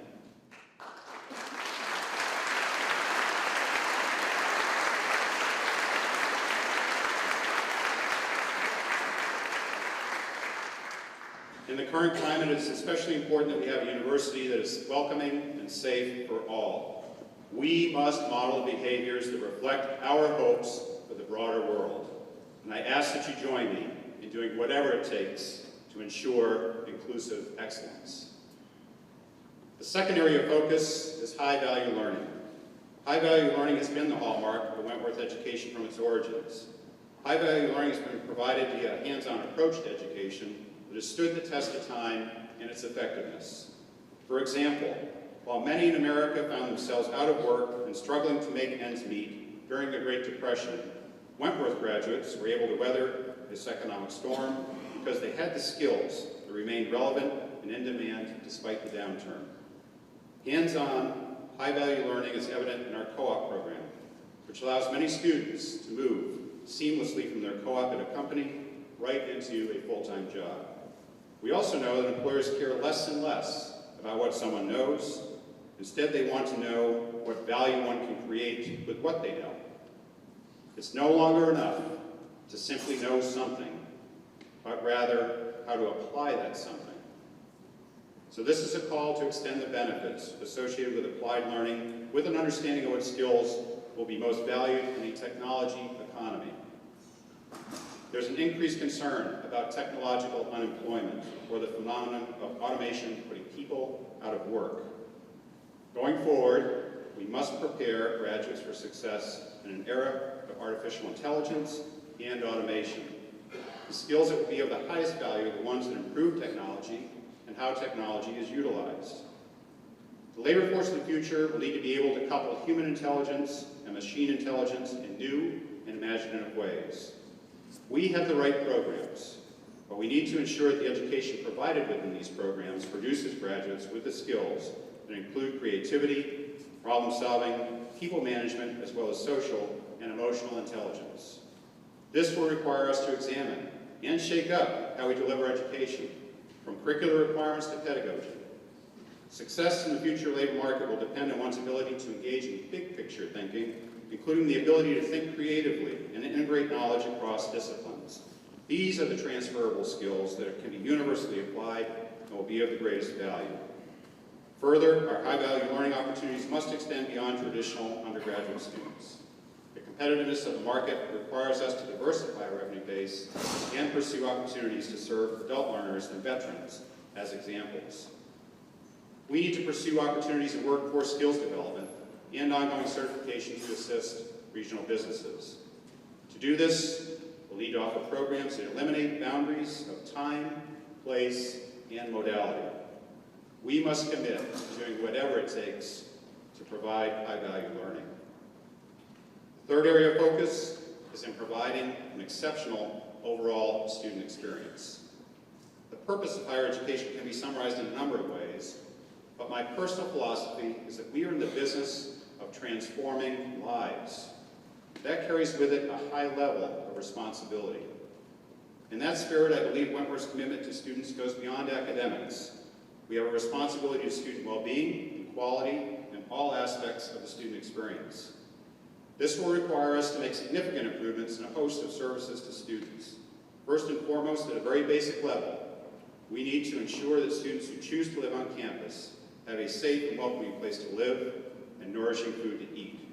In the current climate, it's especially important that we have a university that is welcoming and safe for all. We must model behaviors that reflect our hopes for the broader world. And I ask that you join me in doing whatever it takes to ensure inclusive excellence. The second area of focus is high-value learning. High-value learning has been the hallmark of Wentworth education from its origins. High-value learning has been provided via a hands-on approach to education that has stood the test of time and its effectiveness. For example, while many in America found themselves out of work and struggling to make ends meet during the Great Depression, Wentworth graduates were able to weather this economic storm because they had the skills to remain relevant and in demand despite the downturn. Hands-on, high-value learning is evident in our co-op program, which allows many students to move seamlessly from their co-op at a company right into a full-time job. We also know that employers care less and less about what someone knows. Instead, they want to know what value one can create with what they know. It's no longer enough to simply know something, but rather how to apply that something. So this is a call to extend the benefits associated with applied learning with an understanding of what skills will be most valued in a technology economy. There's an increased concern about technological unemployment or the phenomenon of automation putting people out of work. Going forward, we must prepare graduates for success in an era of artificial intelligence and automation. The skills that will be of the highest value are the ones that improve technology and how technology is utilized. The labor force of the future will need to be able to couple human intelligence and machine intelligence in new and imaginative ways. We have the right programs, but we need to ensure that the education provided within these programs produces graduates with the skills that include creativity, problem solving, people management, as well as social and emotional intelligence. This will require us to examine and shake up how we deliver education, from curricular requirements to pedagogy. Success in the future labor market will depend on one's ability to engage in big picture thinking, including the ability to think creatively and integrate knowledge across disciplines. These are the transferable skills that can be universally applied and will be of the greatest value. Further, our high-value learning opportunities must extend beyond traditional undergraduate students. The competitiveness of the market requires us to diversify our revenue base and pursue opportunities to serve adult learners and veterans as examples. We need to pursue opportunities in workforce skills development and ongoing certification to assist regional businesses. To do this, we'll need to offer programs that eliminate boundaries of time, place, and modality. We must commit to doing whatever it takes to provide high-value learning. The third area of focus is in providing an exceptional overall student experience. The purpose of higher education can be summarized in a number of ways, but my personal philosophy is that we are in the business of transforming lives. That carries with it a high level of responsibility. In that spirit, I believe Wentworth's commitment to students goes beyond academics. We have a responsibility to student well-being and quality in all aspects of the student experience. This will require us to make significant improvements in a host of services to students. First and foremost, at a very basic level, we need to ensure that students who choose to live on campus have a safe and welcoming place to live and nourishing food to eat.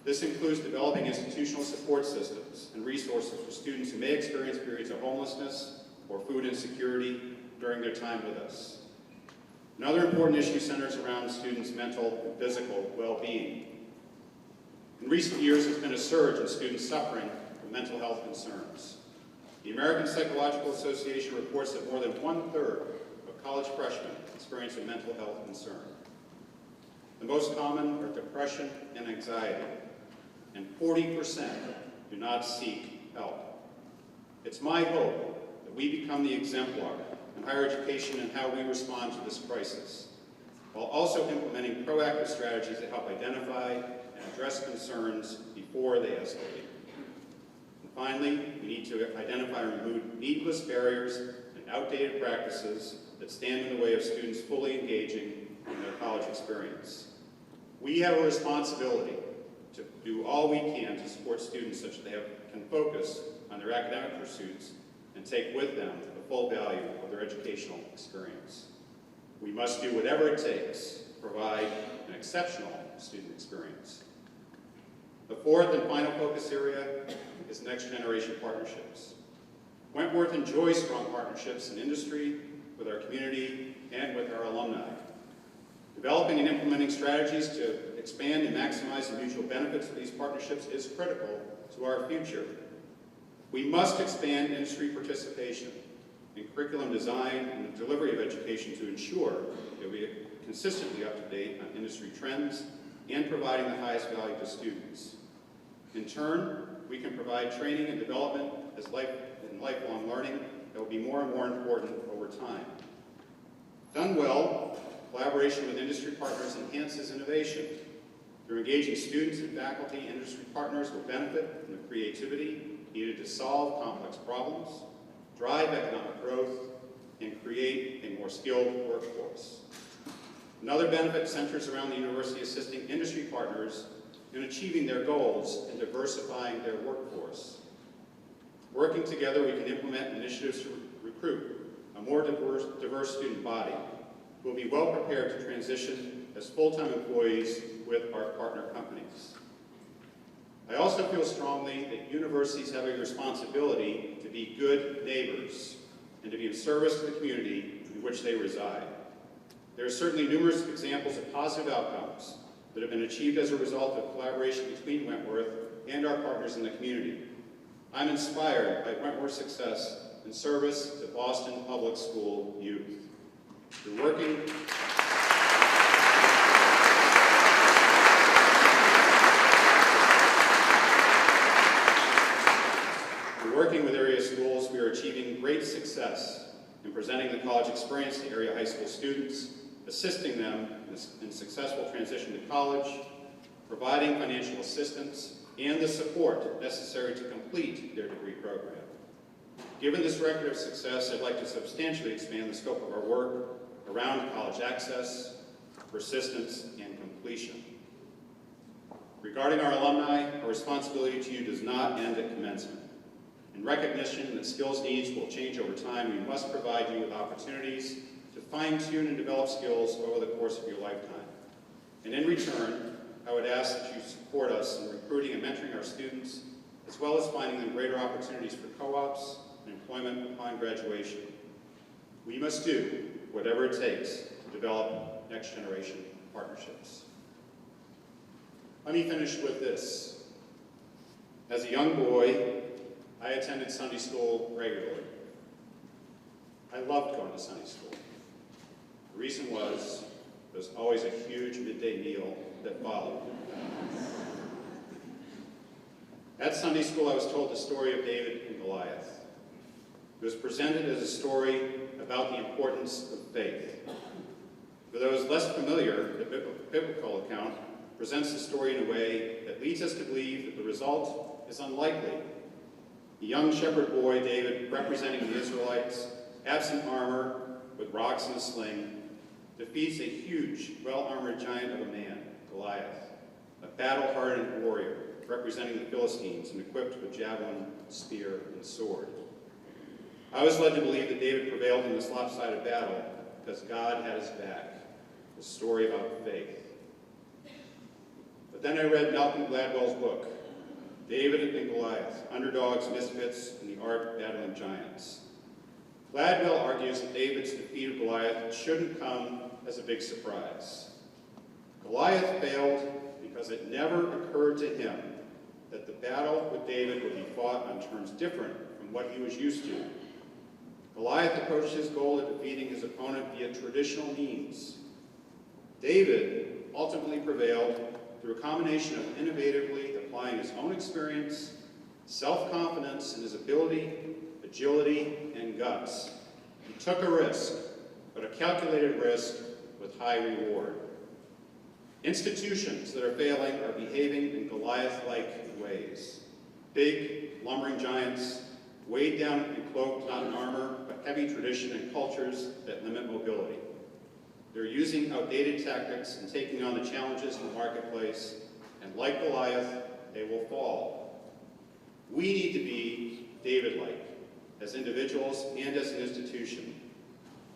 This includes developing institutional support systems and resources for students who may experience periods of homelessness or food insecurity during their time with us. Another important issue centers around students' mental and physical well-being. In recent years, there's been a surge in students suffering from mental health concerns. The American Psychological Association reports that more than 1/3 of college freshmen experience a mental health concern. The most common are depression and anxiety, and 40% do not seek help. It's my hope that we become the exemplar in higher education and how we respond to this crisis, while also implementing proactive strategies that help identify and address concerns before they escalate. And finally, we need to identify and remove needless barriers and outdated practices that stand in the way of students fully engaging in their college experience. We have a responsibility to do all we can to support students such that they can focus on their academic pursuits and take with them the full value of their educational experience. We must do whatever it takes to provide an exceptional student experience. The fourth and final focus area is next generation partnerships. Wentworth enjoys strong partnerships in industry, with our community, and with our alumni. Developing and implementing strategies to expand and maximize the mutual benefits of these partnerships is critical to our future. We must expand industry participation in curriculum design and the delivery of education to ensure that we are consistently up to date on industry trends and providing the highest value to students. In turn, we can provide training and development in lifelong learning that will be more and more important over time. Done well, collaboration with industry partners enhances innovation. Through engaging students and faculty, industry partners will benefit from the creativity needed to solve complex problems, drive economic growth, and create a more skilled workforce. Another benefit centers around the university assisting industry partners in achieving their goals and diversifying their workforce. Working together, we can implement initiatives to recruit a more diverse student body who will be well prepared to transition as full-time employees with our partner companies. I also feel strongly that universities have a responsibility to be good neighbors and to be of service to the community in which they reside. There are certainly numerous examples of positive outcomes that have been achieved as a result of collaboration between Wentworth and our partners in the community. I'm inspired by Wentworth's success in service to Boston Public School youth. Through working with area schools, we are achieving great success in presenting the college experience to area high school students, assisting them in successful transition to college, providing financial assistance, and the support necessary to complete their degree program. Given this record of success, I'd like to substantially expand the scope of our work around college access, persistence, and completion. Regarding our alumni, our responsibility to you does not end at commencement. In recognition that skills needs will change over time, we must provide you with opportunities to fine-tune and develop skills over the course of your lifetime. And in return, I would ask that you support us in recruiting and mentoring our students, as well as finding them greater opportunities for co-ops and employment upon graduation. We must do whatever it takes to develop next-generation partnerships. Let me finish with this. As a young boy, I attended Sunday school regularly. I loved going to Sunday school. The reason was there was always a huge midday meal that followed. At Sunday school, I was told the story of David and Goliath. It was presented as a story about the importance of faith. For those less familiar, the biblical account presents the story in a way that leads us to believe that the result is unlikely. The young shepherd boy, David, representing the Israelites, absent armor, with rocks in a sling, defeats a huge, well-armored giant of a man, Goliath, a battle-hardened warrior, representing the Philistines and equipped with javelin, spear, and sword. I was led to believe that David prevailed in this lopsided battle because God had his back, a story about faith. But then I read Malcolm Gladwell's book, David and Goliath, Underdogs, Misfits, and the Art of Battling Giants. Gladwell argues that David's defeat of Goliath shouldn't come as a big surprise. Goliath failed because it never occurred to him that the battle with David would be fought on terms different from what he was used to. Goliath approached his goal of defeating his opponent via traditional means. David ultimately prevailed through a combination of innovatively applying his own experience, self-confidence in his ability, agility, and guts. He took a risk, but a calculated risk with high reward. Institutions that are failing are behaving in Goliath-like ways. Big, lumbering giants, weighed down and cloaked not in armor, but heavy tradition and cultures that limit mobility. They're using outdated tactics and taking on the challenges in the marketplace, and like Goliath, they will fall. We need to be David-like, as individuals and as an institution.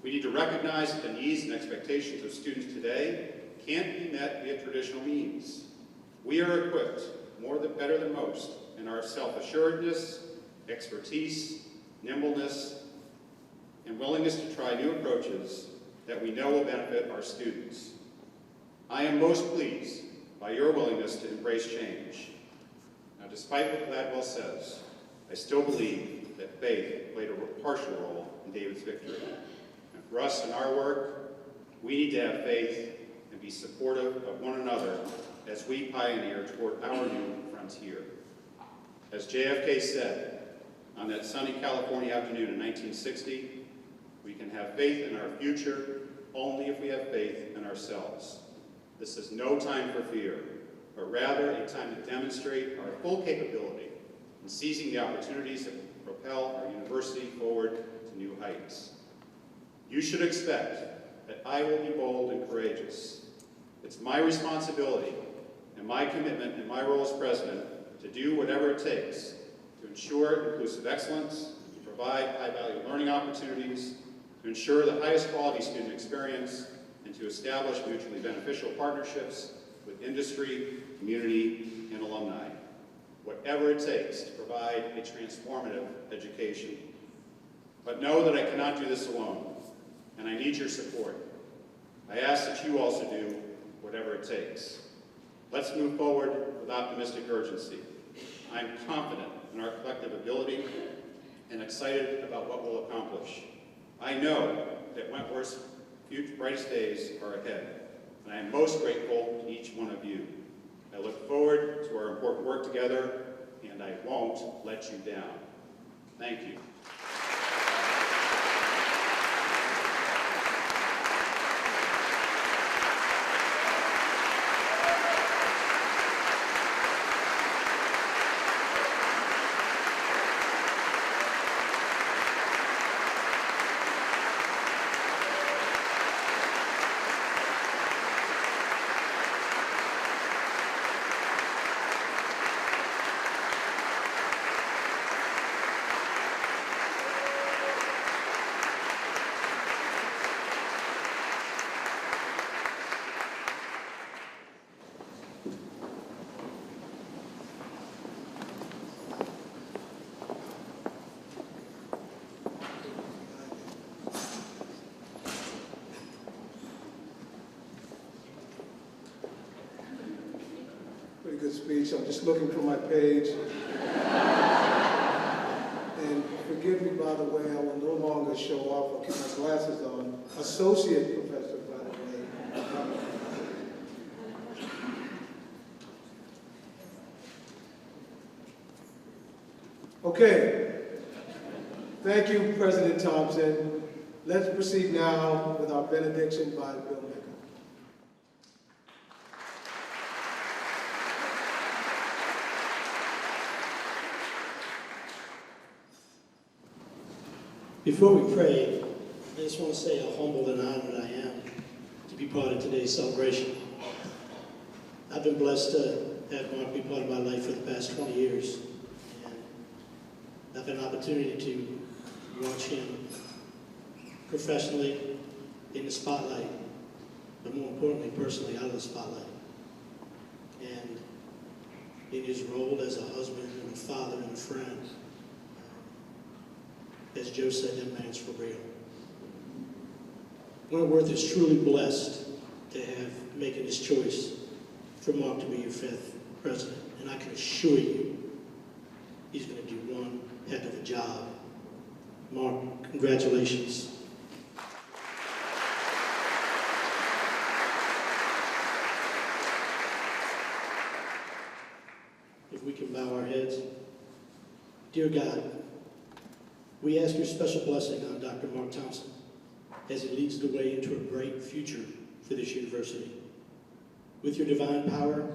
We need to recognize that the needs and expectations of students today can't be met via traditional means. We are equipped better than most in our self-assuredness, expertise, nimbleness, and willingness to try new approaches that we know will benefit our students. I am most pleased by your willingness to embrace change. Now, despite what Gladwell says, I still believe that faith played a partial role in David's victory. And for us in our work, we need to have faith and be supportive of one another as we pioneer toward our new frontier. As JFK said on that sunny California afternoon in 1960, we can have faith in our future only if we have faith in ourselves. This is no time for fear, but rather a time to demonstrate our full capability in seizing the opportunities that will propel our university forward to new heights. You should expect that I will be bold and courageous. It's my responsibility and my commitment in my role as president to do whatever it takes to ensure inclusive excellence, to provide high-value learning opportunities, to ensure the highest quality student experience, and to establish mutually beneficial partnerships with industry, community, and alumni. Whatever it takes to provide a transformative education. But know that I cannot do this alone, and I need your support. I ask that you also do whatever it takes. Let's move forward with optimistic urgency. I am confident in our collective ability and excited about what we'll accomplish. I know that Wentworth's brightest days are ahead, and I am most grateful to each one of you. I look forward to our important work together, and I won't let you down. Thank you. Pretty good speech. I'm just looking for my page. And forgive me, by the way, I will no longer show off. I'll keep my glasses on. Associate professor, by the way. Okay. Thank you, President Thompson. Let's proceed now with our benediction by Bill Nichols. Before we pray, I just want to say how humbled and honored I am to be part of today's celebration. I've been blessed to have Mark be part of my life for the past 20 years. And I've had an opportunity to watch him professionally in the spotlight, but more importantly, personally out of the spotlight. And in his role as a husband and a father and a friend, as Joe said, that man's for real. Wentworth is truly blessed to have making this choice for Mark to be your 5th president. And I can assure you, he's going to do one heck of a job. Mark, congratulations. If we can bow our heads. Dear God, we ask your special blessing on Dr. Mark Thompson as he leads the way into a bright future for this university. With your divine power,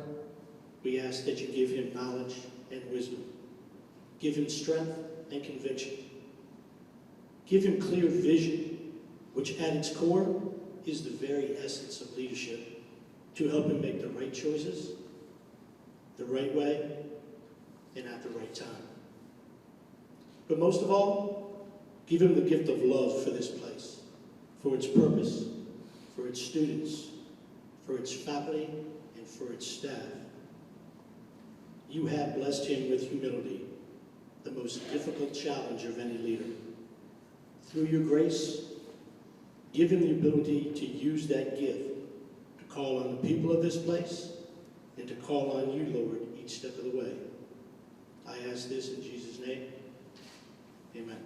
we ask that you give him knowledge and wisdom. Give him strength and conviction. Give him clear vision, which at its core is the very essence of leadership, to help him make the right choices, the right way, and at the right time. But most of all, give him the gift of love for this place, for its purpose, for its students, for its faculty, and for its staff. You have blessed him with humility, the most difficult challenge of any leader. Through your grace, give him the ability to use that gift to call on the people of this place and to call on you, Lord, each step of the way. I ask this in Jesus' name. Amen.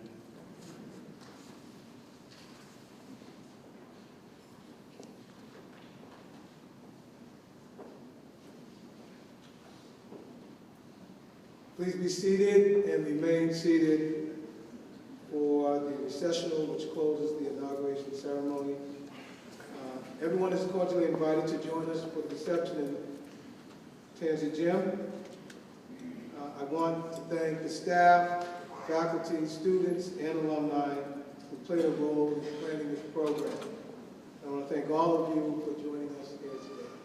Please be seated and remain seated for the recessional, which closes the inauguration ceremony. Everyone is cordially invited to join us for the reception in Tansy Gym. I want to thank the staff, faculty, students, and alumni who played a role in planning this program. I want to thank all of you for joining us here today.